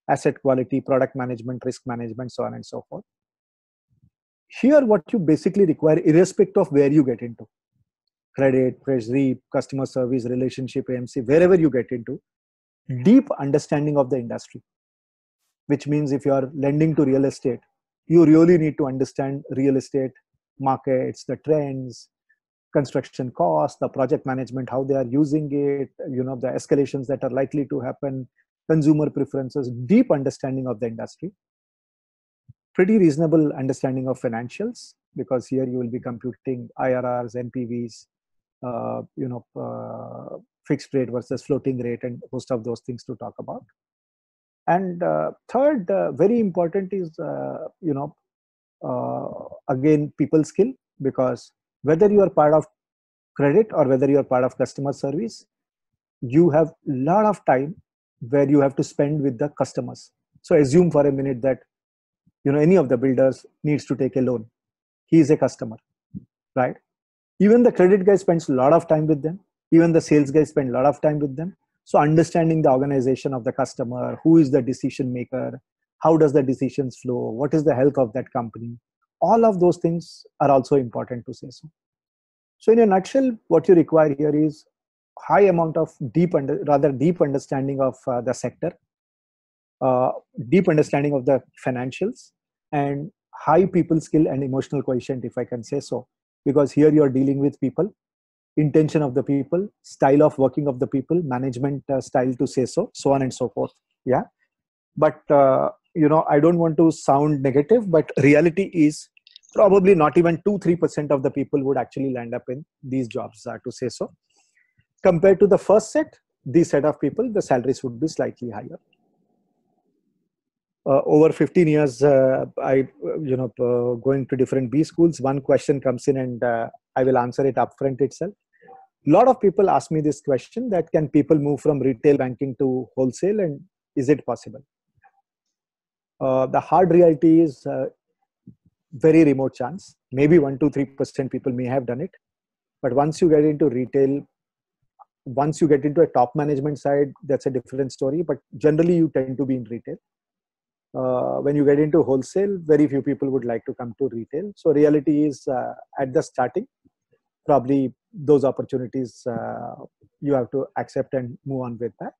asset quality, product management, risk management, so on and so forth. Here, what you basically require, irrespective of where you get into, credit, treasury, customer service, relationship, AMC, wherever you get into, deep understanding of the industry. Which means if you are lending to real estate, you really need to understand real estate markets, the trends, construction costs, the project management, how they are using it, the escalations that are likely to happen, consumer preferences, deep understanding of the industry. Pretty reasonable understanding of financials, because here you will be computing IRRs, NPVs, fixed rate versus floating rate, and most of those things to talk about. And third, very important is, again, people skill, because whether you are part of credit or whether you are part of customer service, you have a lot of time where you have to spend with the customers. So assume for a minute that, any of the builders needs to take a loan. He is a customer, right? Even the credit guy spends a lot of time with them. Even the sales guy spend a lot of time with them. So understanding the organization of the customer, who is the decision maker, how does the decisions flow, what is the health of that company, all of those things are also important, to say so. So in a nutshell, what you require here is high amount of deep understanding of the sector, deep understanding of the financials, and high people skill and emotional quotient, if I can say so, because here you are dealing with people, intention of the people, style of working of the people, management style, to say so, so on and so forth. Yeah. But, I don't want to sound negative, but reality is probably not even 2-3% of the people would actually land up in these jobs, to say so. Compared to the first set, this set of people, the salaries would be slightly higher. Over 15 years, I, going to different B schools, one question comes in, and I will answer it upfront itself. A lot of people ask me this question, that can people move from retail banking to wholesale, and is it possible? The hard reality is very remote chance. Maybe 1-3% people may have done it. But once you get into retail, once you get into a top management side, that's a different story. But generally, you tend to be in retail. When you get into wholesale, very few people would like to come to retail. So reality is at the starting, probably those opportunities you have to accept and move on with that.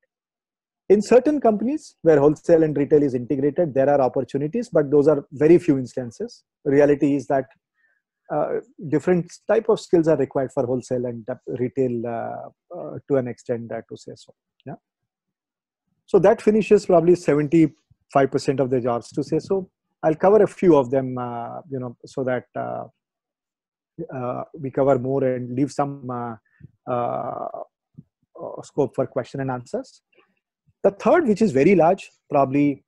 In certain companies where wholesale and retail is integrated, there are opportunities, but those are very few instances. Reality is that different type of skills are required for wholesale and retail to an extent, to say so. Yeah. So that finishes probably 75% of the jobs, to say so. I'll cover a few of them, so that we cover more and leave some scope for question and answers. The third, which is very large, probably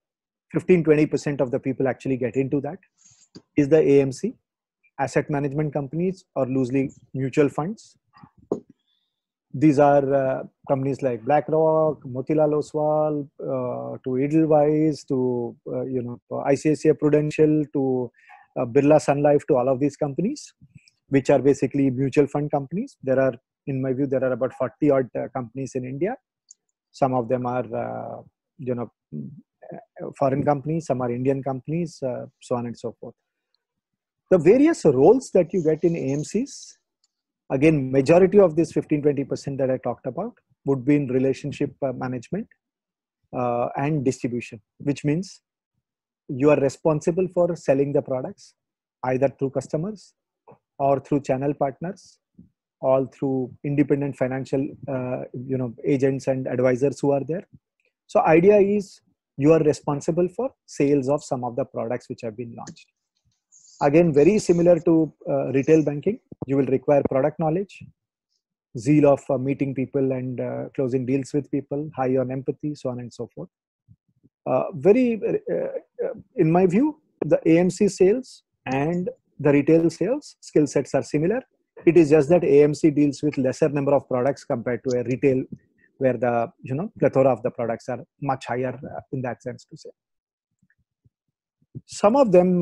15-20% of the people actually get into that, is the AMC, asset management companies, or loosely mutual funds. These are companies like BlackRock, Motilal Oswal, to Edelweiss, to ICICI Prudential, to Birla Sun Life, to all of these companies, which are basically mutual fund companies. There are, in my view, there are about 40 odd companies in India. Some of them are, foreign companies, some are Indian companies, so on and so forth. The various roles that you get in AMCs, again, majority of this 15-20% that I talked about would be in relationship management and distribution, which means you are responsible for selling the products either through customers or through channel partners, or through independent financial agents and advisors who are there. So idea is you are responsible for sales of some of the products which have been launched. Again, very similar to retail banking, you will require product knowledge, zeal of meeting people and closing deals with people, high on empathy, so on and so forth. In my view, the AMC sales and the retail sales skill sets are similar. It is just that AMC deals with lesser number of products compared to a retail, where the plethora of the products are much higher in that sense to say. Some of them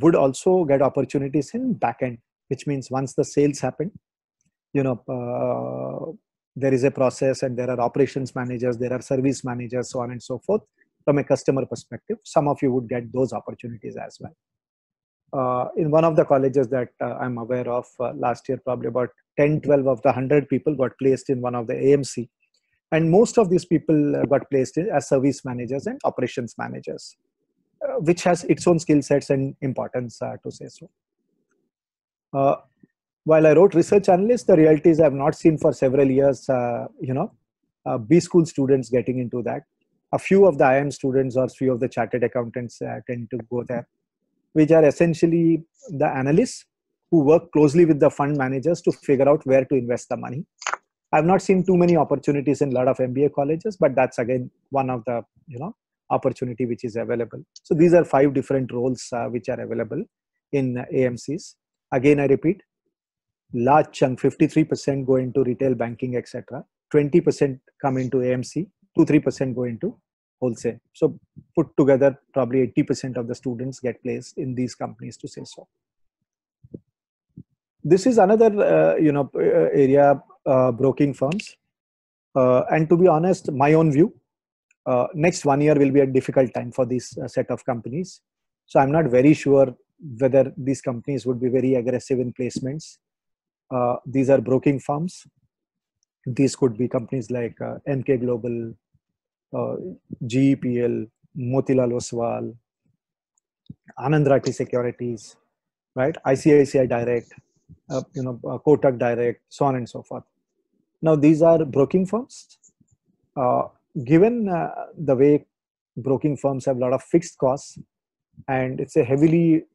would also get opportunities in backend, which means once the sales happen, there is a process and there are operations managers, there are service managers, so on and so forth. From a customer perspective, some of you would get those opportunities as well. In one of the colleges that I'm aware of, last year, probably about 10-12 of the 100 people got placed in one of the AMC. And most of these people got placed as service managers and operations managers, which has its own skill sets and importance, to say so. While I wrote research analyst, the reality is I have not seen for several years, B school students getting into that. A few of the IIM students or few of the chartered accountants tend to go there, which are essentially the analysts who work closely with the fund managers to figure out where to invest the money. I've not seen too many opportunities in a lot of MBA colleges, but that's again one of the opportunity which is available. So these are 5 different roles which are available in AMCs. Again, I repeat, large chunk, 53% go into retail banking, etc. 20% come into AMC, 2-3% go into wholesale. So put together, probably 80% of the students get placed in these companies, to say so. This is another area, broking firms. And to be honest, my own view, next 1 year will be a difficult time for this set of companies. So I'm not very sure whether these companies would be very aggressive in placements. These are broking firms. These could be companies like MK Global, GEPL, Motilal Oswal, Anand Rathi Securities, right? ICICI Direct, Kotak Direct, so on and so forth. Now, these are broking firms. Given the way broking firms have a lot of fixed costs, and it's a heavily,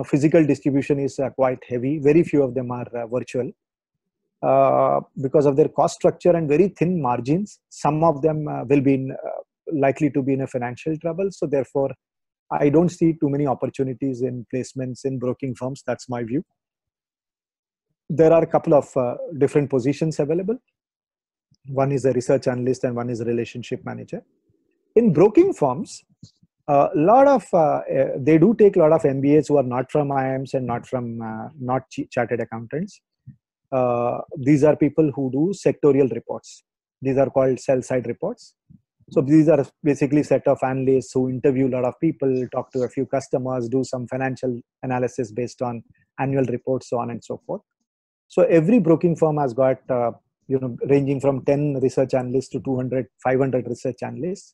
physical distribution is quite heavy. Very few of them are virtual. Because of their cost structure and very thin margins, some of them will be likely to be in a financial trouble. So therefore, I don't see too many opportunities in placements in broking firms. That's my view. There are a couple of different positions available. One is a research analyst and one is a relationship manager. In broking firms, they do take a lot of MBAs who are not from IIMs and not from not chartered accountants. These are people who do sectorial reports. These are called sell-side reports. So these are basically set of analysts who interview a lot of people, talk to a few customers, do some financial analysis based on annual reports, so on and so forth. So every broking firm has got, ranging from 10 research analysts to 200, 500 research analysts.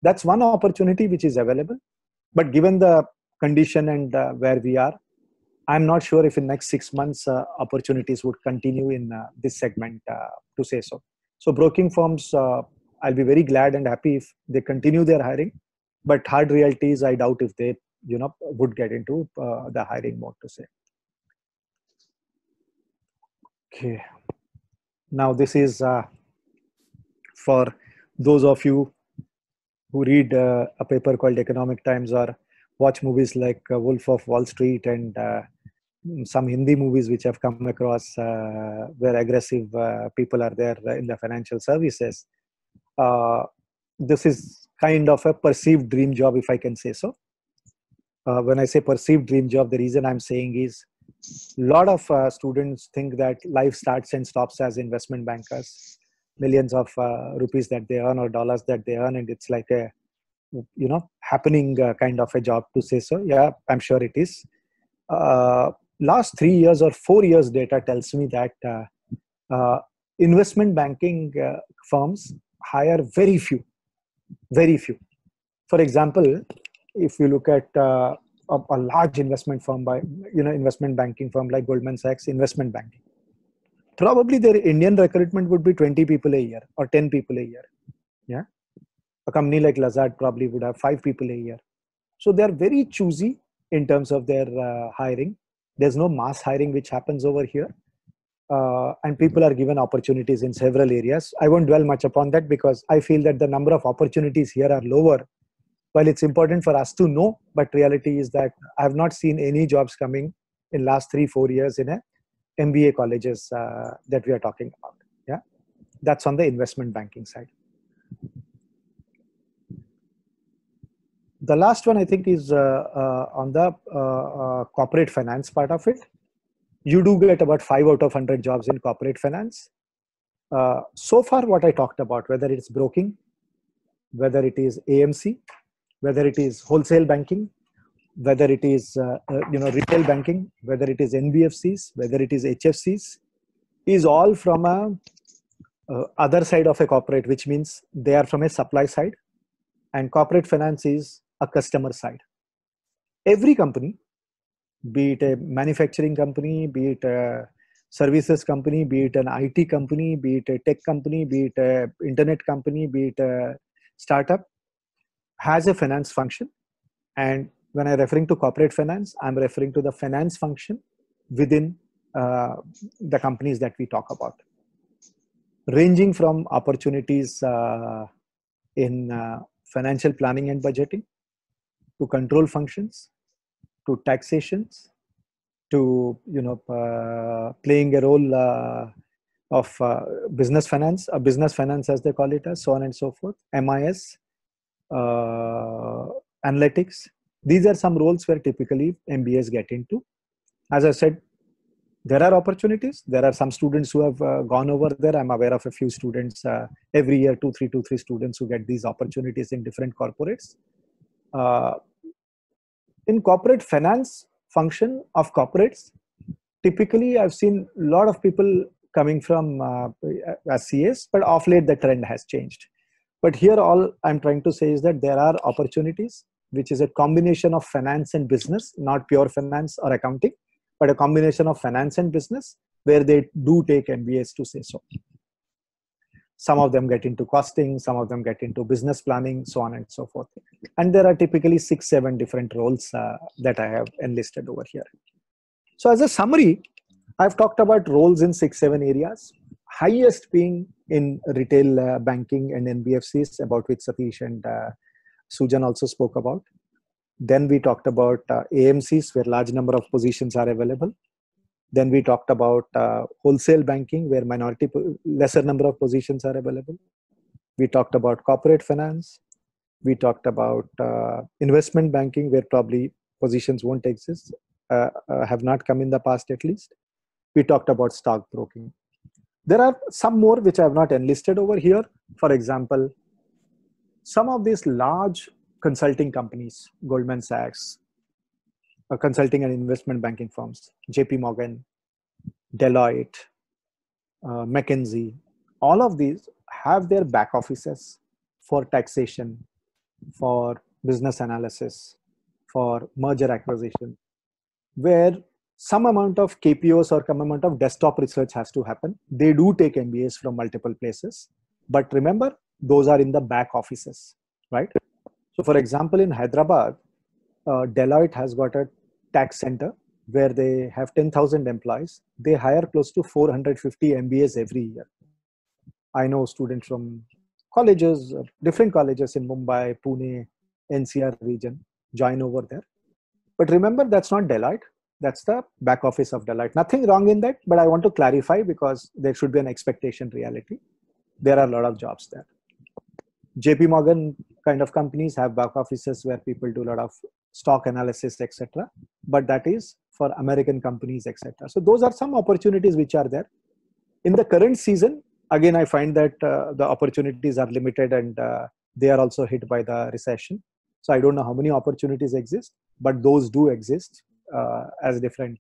That's one opportunity which is available. But given the condition and where we are, I'm not sure if in the next 6 months opportunities would continue in this segment, to say so. So broking firms, I'll be very glad and happy if they continue their hiring. But hard reality is I doubt if they would get into the hiring mode, to say. Okay. Now this is for those of you who read a paper called Economic Times or watch movies like Wolf of Wall Street and some Hindi movies which have come across where aggressive people are there in the financial services. This is kind of a perceived dream job, if I can say so. When I say perceived dream job, the reason I'm saying is a lot of students think that life starts and stops as investment bankers, millions of rupees that they earn or dollars that they earn, and it's like a happening kind of a job, to say so. Yeah, I'm sure it is. Last 3 years or 4 years data tells me that investment banking firms hire very few. For example, if you look at a large investment firm by investment banking firm like Goldman Sachs investment banking, probably their Indian recruitment would be 20 people a year or 10 people a year. Yeah, a company like Lazard probably would have 5 people a year. So they are very choosy in terms of their hiring. There's no mass hiring which happens over here. And people are given opportunities in several areas. I won't dwell much upon that because I feel that the number of opportunities here are lower. While it's important for us to know, but reality is that I have not seen any jobs coming in last 3-4 years in a MBA colleges that we are talking about. Yeah, that's on the investment banking side. The last one I think is on the corporate finance part of it. You do get about 5 out of 100 jobs in corporate finance. So far, what I talked about, whether it's broking, whether it is AMC, whether it is wholesale banking, whether it is retail banking, whether it is NBFCs, whether it is HFCs, is all from a other side of a corporate, which means they are from a supply side, and corporate finance is a customer side. Every company, be it a manufacturing company, be it a services company, be it an IT company, be it a tech company, be it a internet company, be it a startup, has a finance function. And when I'm referring to corporate finance, I'm referring to the finance function within the companies that we talk about, ranging from opportunities in financial planning and budgeting, to control functions, to taxations, to playing a role of business finance, business finance as they call it, as so on and so forth, MIS, analytics. These are some roles where typically MBAs get into. As I said, there are opportunities. There are some students who have gone over there. I'm aware of a few students every year, 2-3 students who get these opportunities in different corporates. In corporate finance function of corporates, typically I've seen a lot of people coming from as CAs, but of late the trend has changed. But here all I'm trying to say is that there are opportunities, which is a combination of finance and business, not pure finance or accounting, but a combination of finance and business, where they do take MBAs, to say so. Some of them get into costing, some of them get into business planning, so on and so forth. And there are typically 6-7 different roles that I have enlisted over here. So as a summary, I've talked about roles in 6-7 areas, highest being in retail banking and NBFCs, about which Satish and Sujan also spoke about. Then we talked about AMCs, where large number of positions are available. Then we talked about wholesale banking, where lesser number of positions are available. We talked about corporate finance. We talked about investment banking, where probably positions won't exist, have not come in the past at least. We talked about stock broking. There are some more which I have not enlisted over here. For example, some of these large consulting companies, Goldman Sachs, consulting and investment banking firms, JP Morgan, Deloitte, McKinsey, all of these have their back offices for taxation, for business analysis, for merger acquisition, where some amount of KPOs or some amount of desktop research has to happen. They do take MBAs from multiple places, but remember, those are in the back offices, right? So for example, in Hyderabad, Deloitte has got a tax center where they have 10,000 employees. They hire close to 450 MBAs every year. I know students from colleges, different colleges in Mumbai, Pune, NCR region join over there. But remember, that's not Deloitte. That's the back office of Deloitte. Nothing wrong in that, but I want to clarify because there should be an expectation reality. There are a lot of jobs there. JP Morgan kind of companies have back offices where people do a lot of stock analysis, etc. But that is for American companies, etc. So those are some opportunities which are there. In the current season, again, I find that the opportunities are limited and they are also hit by the recession. So I don't know how many opportunities exist, but those do exist as different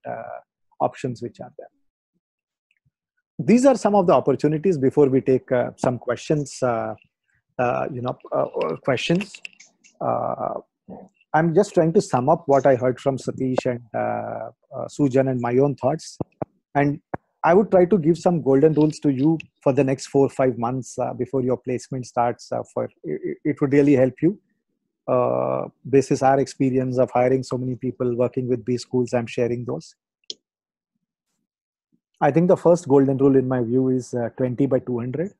options which are there. These are some of the opportunities before we take some questions. Questions. I'm just trying to sum up what I heard from Satish and Sujan and my own thoughts. And I would try to give some golden rules to you for the next 4 or 5 months before your placement starts. It would really help you. Basis our experience of hiring so many people, working with B schools, I'm sharing those. I think the first golden rule in my view is 20 by 200.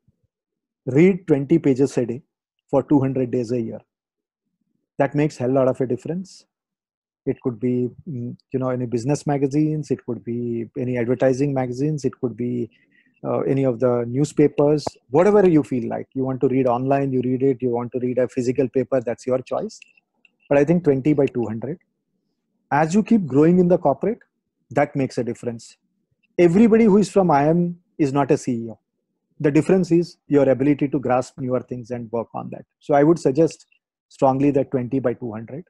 Read 20 pages a day for 200 days a year. That makes a hell lot of a difference. It could be, any business magazines. It could be any advertising magazines. It could be any of the newspapers, whatever you feel like. You want to read online, you read it. You want to read a physical paper, that's your choice. But I think 20 by 200. As you keep growing in the corporate, that makes a difference. Everybody who is from IIM is not a CEO. The difference is your ability to grasp newer things and work on that. So I would suggest strongly that 20 by 200.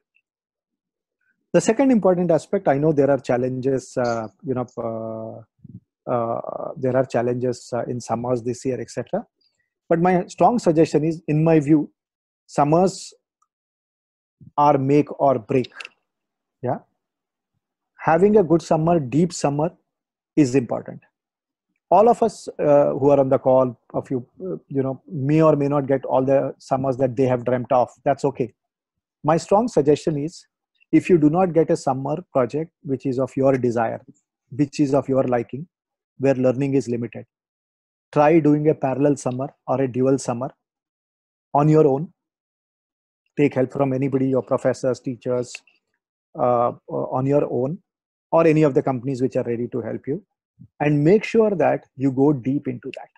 The second important aspect, I know there are challenges, there are challenges in summers this year, etc. But my strong suggestion is, in my view, summers are make or break. Yeah, having a good summer, deep summer, is important. All of us who are on the call, of you, may or may not get all the summers that they have dreamt of. That's okay. My strong suggestion is, if you do not get a summer project which is of your desire, which is of your liking, where learning is limited, try doing a parallel summer or a dual summer on your own. Take help from anybody, your professors, teachers, on your own, or any of the companies which are ready to help you. And make sure that you go deep into that.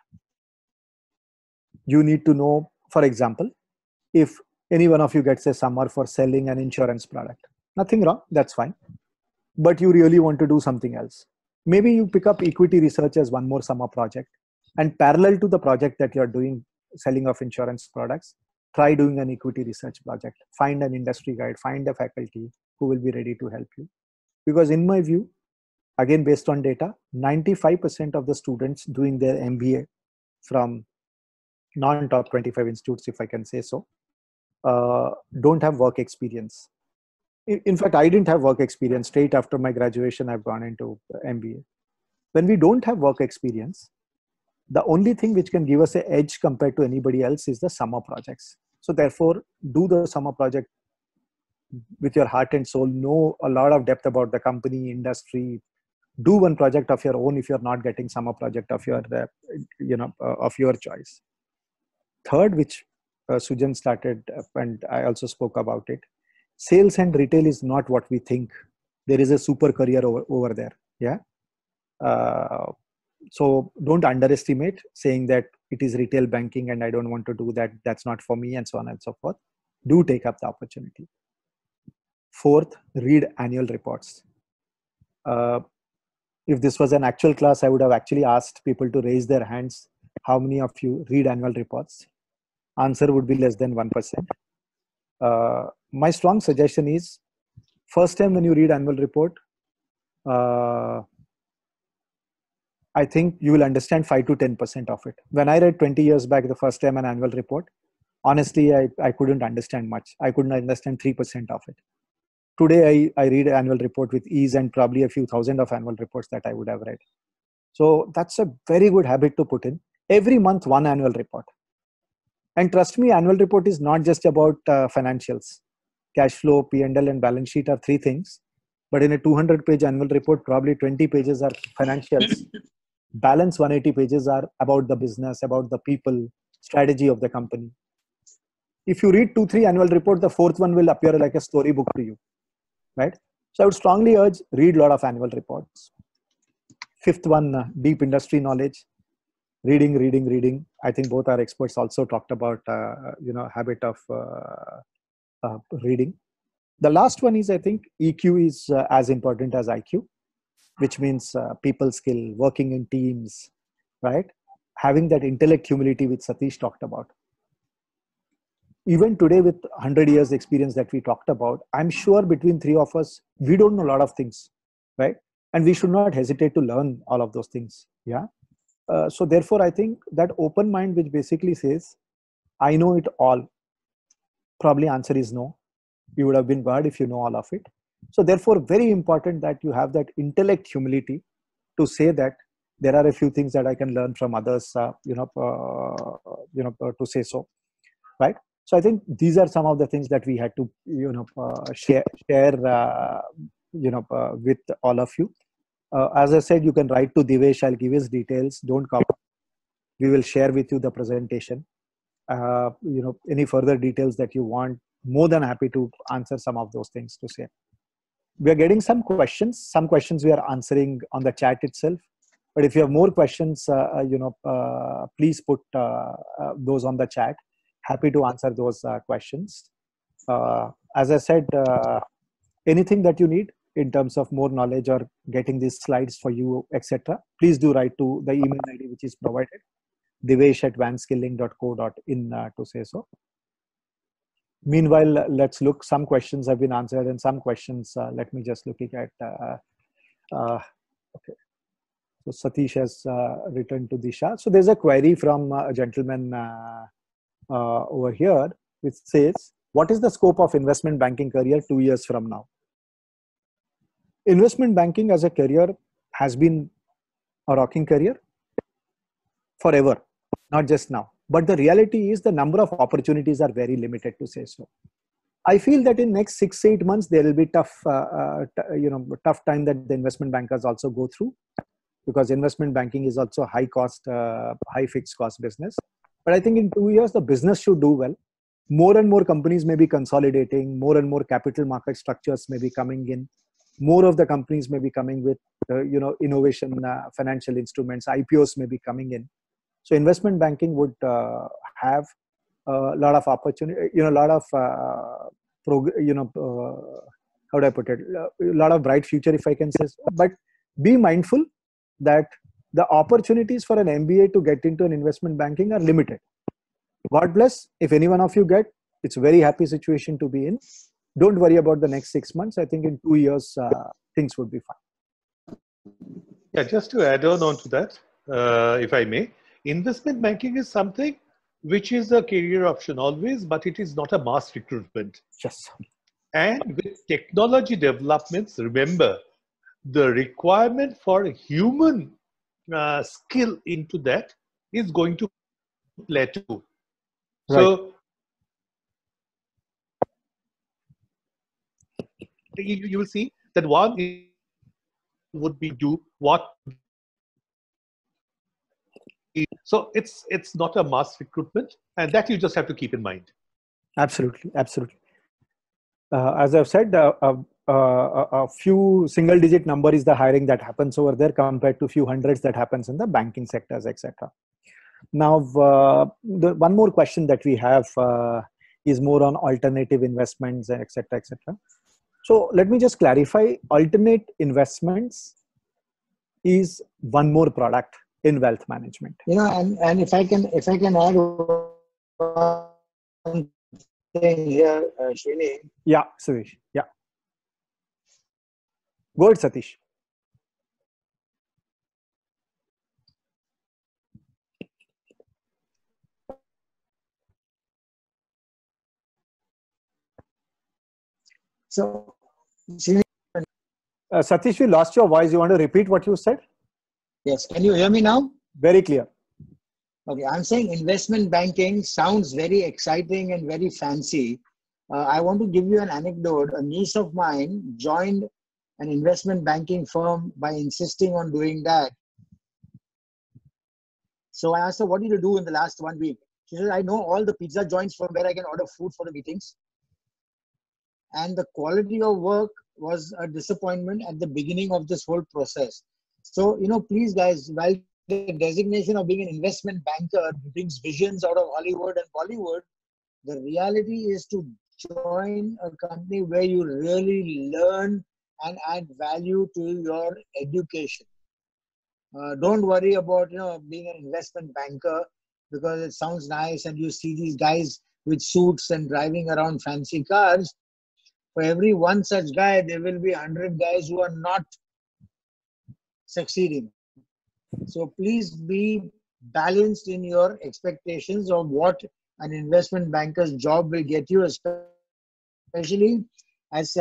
You need to know, for example, if any one of you gets a summer for selling an insurance product, nothing wrong, that's fine. But you really want to do something else. Maybe you pick up equity research as one more summer project, and parallel to the project that you're doing, selling of insurance products, try doing an equity research project. Find an industry guide, find a faculty who will be ready to help you. Because in my view, again, based on data, 95% of the students doing their MBA from non-top 25 institutes, if I can say so, don't have work experience. In fact, I didn't have work experience. Straight after my graduation, I've gone into MBA. When we don't have work experience, the only thing which can give us an edge compared to anybody else is the summer projects. So therefore, do the summer project with your heart and soul. Know a lot of depth about the company, industry. Do one project of your own if you're not getting summer project of your, of your choice. Third, which Sujan started, and I also spoke about it. Sales and retail is not what we think. There is a super career over there. Yeah. So don't underestimate saying that it is retail banking and I don't want to do that. That's not for me, and so on and so forth. Do take up the opportunity. Fourth, read annual reports. If this was an actual class, I would have actually asked people to raise their hands. How many of you read annual reports? Answer would be less than 1%. My strong suggestion is, first time when you read annual report, I think you will understand 5 to 10% of it. When I read 20 years back the first time an annual report, honestly, I couldn't understand much. I couldn't understand 3% of it. Today, I read an annual report with ease, and probably a few thousand of annual reports that I would have read. So that's a very good habit to put in. Every month, one annual report. And trust me, annual report is not just about financials. cash flow, P&L, and balance sheet are three things. But in a 200-page annual report, probably 20 pages are financials. Balance 180 pages are about the business, about the people, strategy of the company. If you read 2-3 annual report, the fourth one will appear like a storybook to you, right? So I would strongly urge, read a lot of annual reports. Fifth one, deep industry knowledge. Reading. I think both our experts also talked about, habit of reading. The last one is, I think, EQ is as important as IQ, which means people skill, working in teams, right? Having that intellect humility which Satish talked about. Even today with 100 years experience that we talked about, I'm sure between three of us, we don't know a lot of things, right? And we should not hesitate to learn all of those things, yeah? So therefore, I think that open mind, which basically says, I know it all, probably answer is no. You would have been bad if you know all of it. So therefore, very important that you have that intellect humility to say that there are a few things that I can learn from others, to say so, right? So I think these are some of the things that we had to, share with all of you. As I said, you can write to Divesh. I'll give his details. Don't copy. We will share with you the presentation. Any further details that you want, more than happy to answer some of those things to say. We are getting some questions. Some questions we are answering on the chat itself. But if you have more questions, please put those on the chat. Happy to answer those questions. As I said, anything that you need in terms of more knowledge or getting these slides for you, etc., please do write to the email ID which is provided, divesh@vanskilling.co.in to say so. Meanwhile, let's look. Some questions have been answered and some questions, let me just looking at, okay. So Satish has written to Disha. So there's a query from a gentleman over here, which says, what is the scope of investment banking career 2 years from now? Investment banking as a career has been a rocking career forever, not just now. But the reality is the number of opportunities are very limited, to say so. I feel that in next 6-8 months, there will be tough time that the investment bankers also go through, because investment banking is also high cost, high fixed cost business. But I think in 2 years, the business should do well. More and more companies may be consolidating, more and more capital market structures may be coming in. More of the companies may be coming with, innovation, financial instruments, IPOs may be coming in. So investment banking would have a lot of opportunity, a lot of, how do I put it? A lot of bright future, if I can say so. But be mindful that the opportunities for an MBA to get into an investment banking are limited. God bless. If any one of you get, it's a very happy situation to be in. Don't worry about the next 6 months. I think in 2 years, things would be fine. Yeah, just to add on to that, if I may, investment banking is something which is a career option always, but it is not a mass recruitment. Yes. And with technology developments, remember, the requirement for human skill into that is going to plateau. Right. So you will see that one would be do what. So it's not a mass recruitment, and that you just have to keep in mind. Absolutely. As I've said, a few single-digit number is the hiring that happens over there compared to few hundreds that happens in the banking sectors, etc. Now, the one more question that we have is more on alternative investments, etc., etc. So let me just clarify: alternate investments is one more product in wealth management. And if I can add one thing here, Srini. Yeah, Satish. Yeah. Go ahead, Satish. So, Srini, Satish, we lost your voice. You want to repeat what you said? Yes. Can you hear me now? Very clear. Okay. I'm saying investment banking sounds very exciting and very fancy. I want to give you an anecdote. A niece of mine joined an investment banking firm by insisting on doing that. So I asked her, what did you do in the last 1 week? She said, I know all the pizza joints from where I can order food for the meetings. And the quality of work was a disappointment at the beginning of this whole process. So, please guys, while the designation of being an investment banker brings visions out of Hollywood and Bollywood, the reality is to join a company where you really learn and add value to your education. Don't worry about being an investment banker because it sounds nice and you see these guys with suits and driving around fancy cars. For every one such guy, there will be 100 guys who are not succeeding. So please be balanced in your expectations of what an investment banker's job will get you, especially as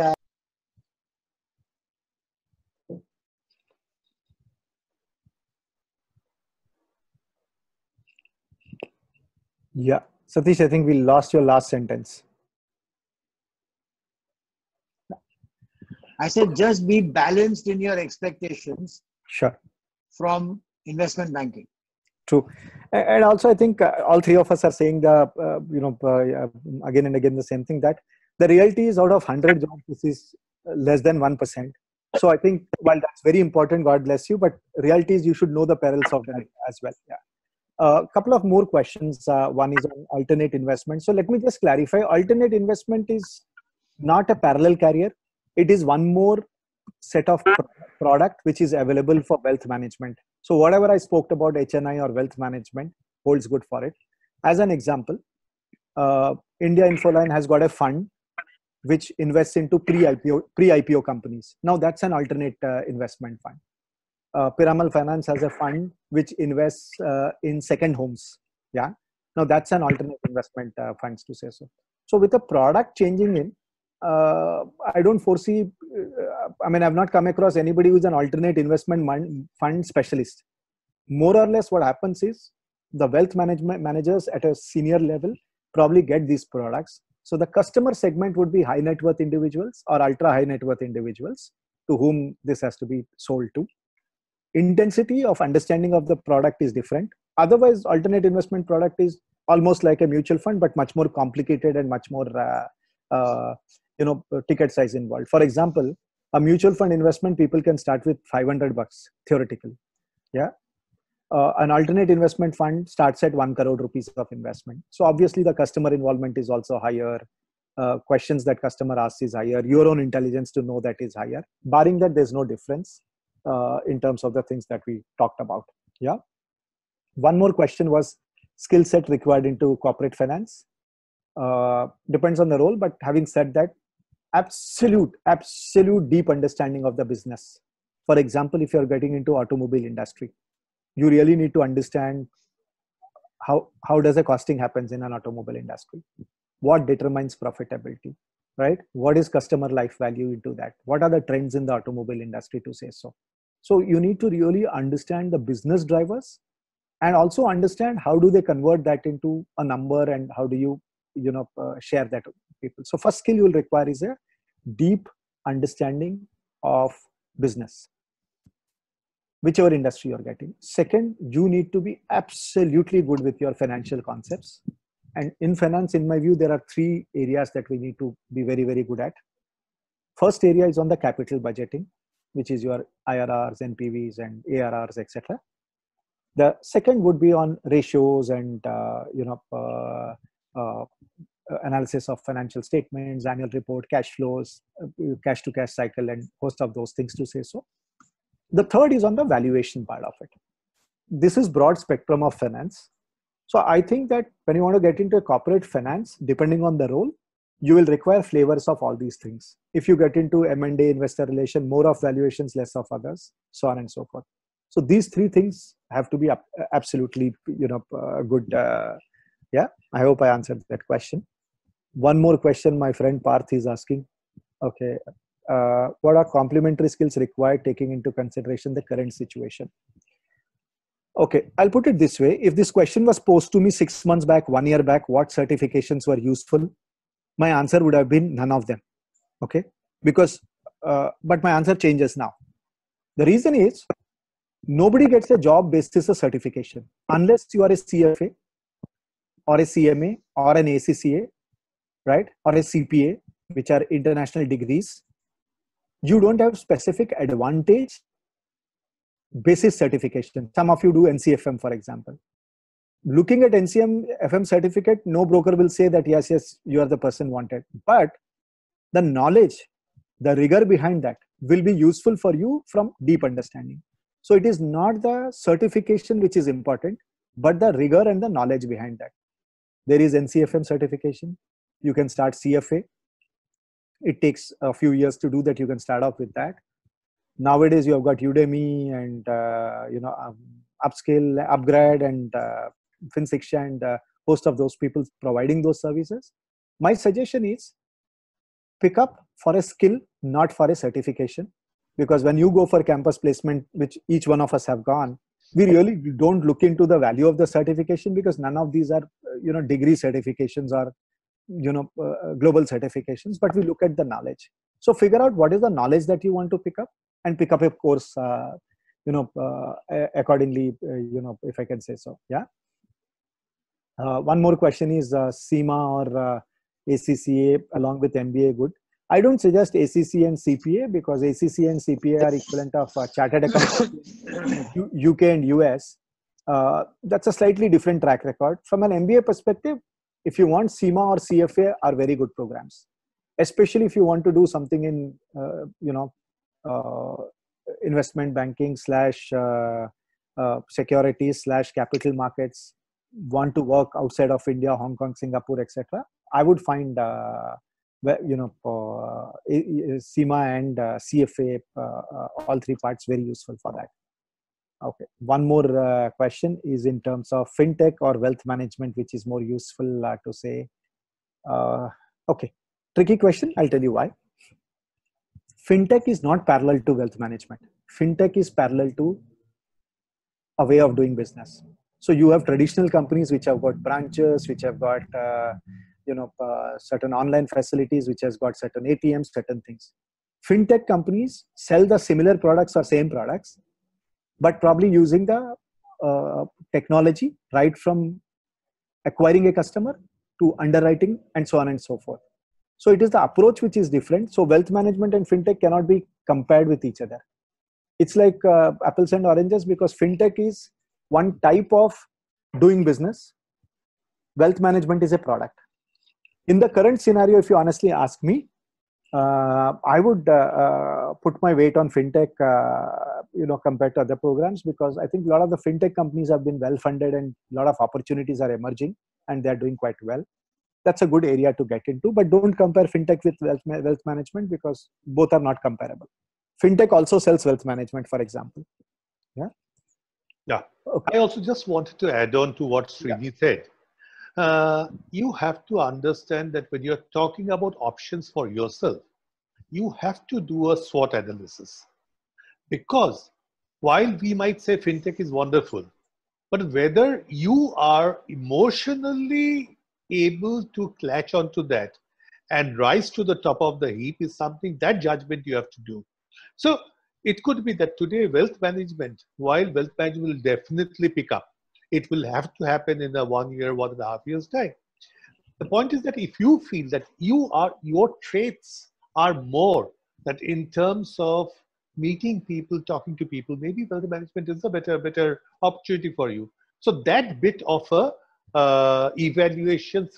Yeah. Satish, I think we lost your last sentence. I said, just be balanced in your expectations. Sure. From investment banking. True. And also, I think all three of us are saying again and again the same thing, that the reality is out of 100 jobs, this is less than 1%. So I think while that's very important, God bless you, but reality is you should know the perils of that as well. Yeah. A couple of more questions. One is on alternate investment. So let me just clarify. Alternate investment is not a parallel carrier. It is one more set of product which is available for wealth management. So whatever I spoke about HNI or wealth management holds good for it. As an example, India Infoline has got a fund which invests into pre-IPO companies. Now that's an alternate investment fund. Piramal Finance has a fund which invests in second homes. Yeah. Now that's an alternate investment funds, to say so. So with the product changing in, I don't foresee, I've not come across anybody who's an alternate investment fund specialist. More or less what happens is the wealth management managers at a senior level probably get these products. So the customer segment would be high net worth individuals or ultra high net worth individuals to whom this has to be sold to. Intensity of understanding of the product is different. Otherwise, alternate investment product is almost like a mutual fund, but much more complicated and much more ticket size involved. For example, a mutual fund investment, people can start with $500 theoretically. Yeah. An alternate investment fund starts at 1 crore rupees of investment. So obviously the customer involvement is also higher. Questions that customer asks is higher. Your own intelligence to know that is higher. Barring that, there's no difference in terms of the things that we talked about. Yeah. One more question was skill set required into corporate finance. Depends on the role, but having said that, absolute deep understanding of the business. For example, if you're getting into automobile industry, you really need to understand how does a costing happens in an automobile industry, what determines profitability, right? What is customer life value into that? What are the trends in the automobile industry, to say so? So you need to really understand the business drivers and also understand how do they convert that into a number and how do you share that with people. So first skill you will require is a deep understanding of business, whichever industry you're getting. Second, you need to be absolutely good with your financial concepts. And in finance, in my view, there are three areas that we need to be very, very good at. First area is on the capital budgeting, which is your IRRs, NPVs, and ARRs, etc. The second would be on ratios and analysis of financial statements, annual report, cash flows, cash to cash cycle, and host of those things, to say so. The third is on the valuation part of it. This is broad spectrum of finance. So I think that when you want to get into corporate finance, depending on the role, you will require flavors of all these things. If you get into M&A, investor relation, more of valuations, less of others, so on and so forth. So these three things have to be absolutely, good. Yeah, I hope I answered that question. One more question my friend Parth is asking. Okay, what are complementary skills required taking into consideration the current situation? Okay, I'll put it this way. If this question was posed to me 6 months back, 1 year back, what certifications were useful? my answer would have been none of them. Okay, because but my answer changes now. The reason is nobody gets a job based on a certification unless you are a CFA or a CMA or an ACCA, right, or a CPA, which are international degrees. You don't have specific advantage basis certification. Some of you do NCFM, for example. Looking at NCFM certificate, no broker will say that yes, you are the person wanted. But the knowledge, the rigor behind that will be useful for you from deep understanding. So it is not the certification which is important, but the rigor and the knowledge behind that. There is NCFM certification. You can start CFA. It takes a few years to do that. You can start off with that. Nowadays, you have got Udemy and Upskill, Upgrade, and FinSiksha, and host of those people providing those services. My suggestion is pick up for a skill, not for a certification. Because when you go for campus placement, which each one of us have gone, we really don't look into the value of the certification, because none of these are degree certifications or global certifications, but we look at the knowledge. So figure out what is the knowledge that you want to pick up, and pick up a course accordingly, if I can say so. Yeah. One more question is CIMA or ACCA along with MBA good? I don't suggest ACCA and CPA, because ACCA and CPA are equivalent of chartered accountants in UK and US. That's a slightly different track record. From an MBA perspective, if you want, CIMA or CFA are very good programs, especially if you want to do something in investment banking / securities / capital markets, want to work outside of India, Hong Kong, Singapore, etc. I would find CIMA and CFA, all three parts, very useful for that. Okay, one more question is in terms of fintech or wealth management, which is more useful to say. Okay, tricky question. I'll tell you why. Fintech is not parallel to wealth management. Fintech is parallel to a way of doing business. So you have traditional companies which have got branches, which have got certain online facilities, which has got certain ATMs, certain things. Fintech companies sell the similar products or same products, but probably using the technology right from acquiring a customer to underwriting and so on and so forth. So it is the approach which is different. So wealth management and fintech cannot be compared with each other. It's like apples and oranges, because fintech is one type of doing business. Wealth management is a product. In the current scenario, if you honestly ask me, I would put my weight on fintech, compared to other programs, because I think a lot of the fintech companies have been well funded and a lot of opportunities are emerging and they're doing quite well. That's a good area to get into, but don't compare fintech with wealth management, because both are not comparable. Fintech also sells wealth management, for example. Yeah. Yeah. Okay. I also just wanted to add on to what Srini said. You have to understand that when you're talking about options for yourself, you have to do a SWOT analysis. Because while we might say fintech is wonderful, but whether you are emotionally able to clutch onto that and rise to the top of the heap is something, that judgment you have to do. So it could be that today wealth management, while wealth management will definitely pick up, it will have to happen in a 1 year, 1.5 years time. The point is that if you feel that your traits are more that in terms of meeting people, talking to people, maybe wealth management is a better opportunity for you. So that bit of a self-evaluation,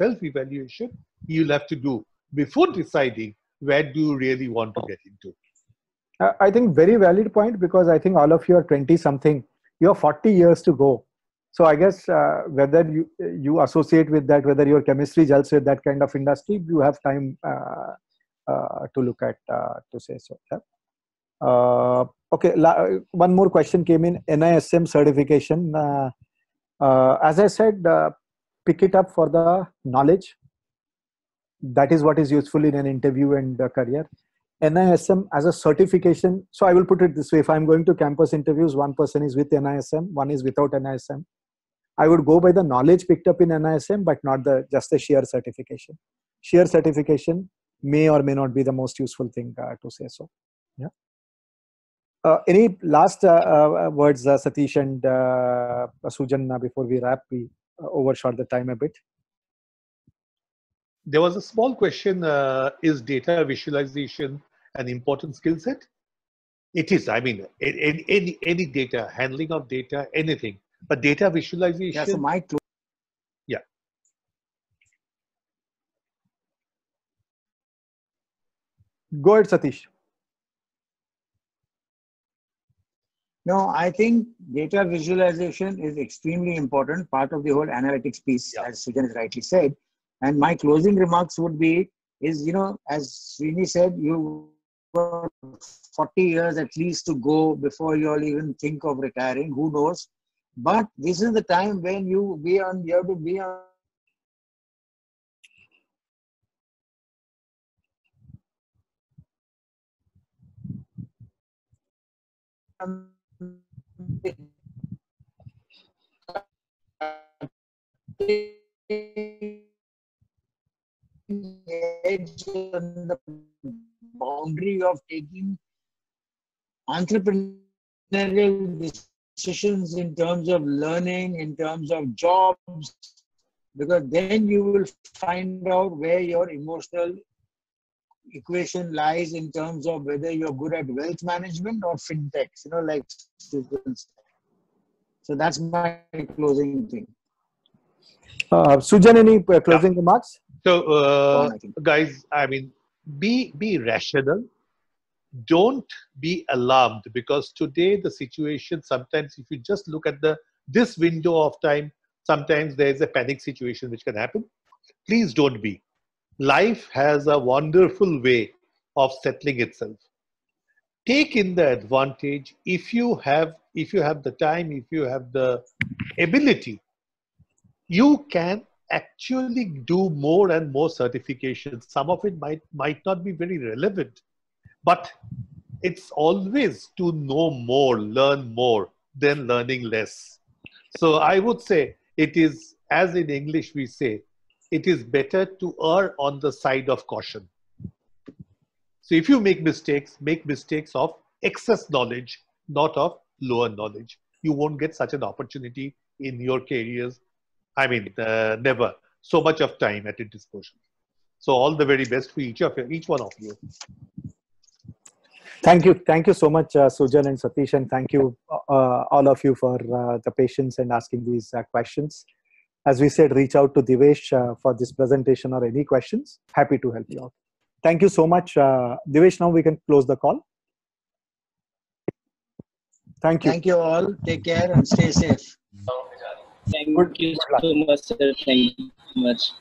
you'll have to do before deciding where do you really want to get into. I think very valid point, because I think all of you are 20 something, you have 40 years to go. So I guess whether you associate with that, whether your chemistry gels with that kind of industry, you have time to look at, to say so. Yeah? Okay, one more question came in, NISM certification. As I said, pick it up for the knowledge. That is what is useful in an interview and career. NISM as a certification. So I will put it this way. If I'm going to campus interviews, one person is with NISM, one is without NISM. I would go by the knowledge picked up in NISM, but not just the sheer certification. Share certification may or may not be the most useful thing to say so. Yeah. Any last words, Satish and Sujan, before we wrap? We overshot the time a bit. There was a small question, is data visualization an important skill set? It is. I mean, any data, handling of data, anything. But data visualization... Yeah, so my... Yeah. Go ahead, Satish. No, I think data visualization is extremely important, part of the whole analytics piece, Yeah. as Sujan has rightly said. And my closing remarks would be, is, you know, as Srini said, you got 40 years at least to go before you'll even think of retiring, who knows. But this is the time when you have to be on edge on the boundary of taking entrepreneurial decisions in terms of learning, in terms of jobs, because then you will find out where your emotional equation lies in terms of whether you're good at wealth management or fintechs, you know, like students. So that's my closing thing. Sujan, any closing remarks? So, guys, I mean, be rational. Don't be alarmed, because today the situation, sometimes if you just look at this window of time, sometimes there is a panic situation which can happen. Please don't be. Life has a wonderful way of settling itself. Take in the advantage. If you have the time, if you have the ability, you can actually do more and more certifications. Some of it might not be very relevant, but it's always to know more, learn more than learning less. So I would say it is, as in English we say, it is better to err on the side of caution. So if you make mistakes of excess knowledge, not of lower knowledge. You won't get such an opportunity in your careers. I mean, never. So much of time at your disposal. So all the very best for each one of you. Thank you so much, Sujan and Satish, and thank you all of you for the patience and asking these questions. As we said, reach out to Divesh for this presentation or any questions. Happy to help you out. Thank you so much, Divesh. Now we can close the call. Thank you. Thank you all. Take care and stay safe. Thank you so much, sir. Thank you so much.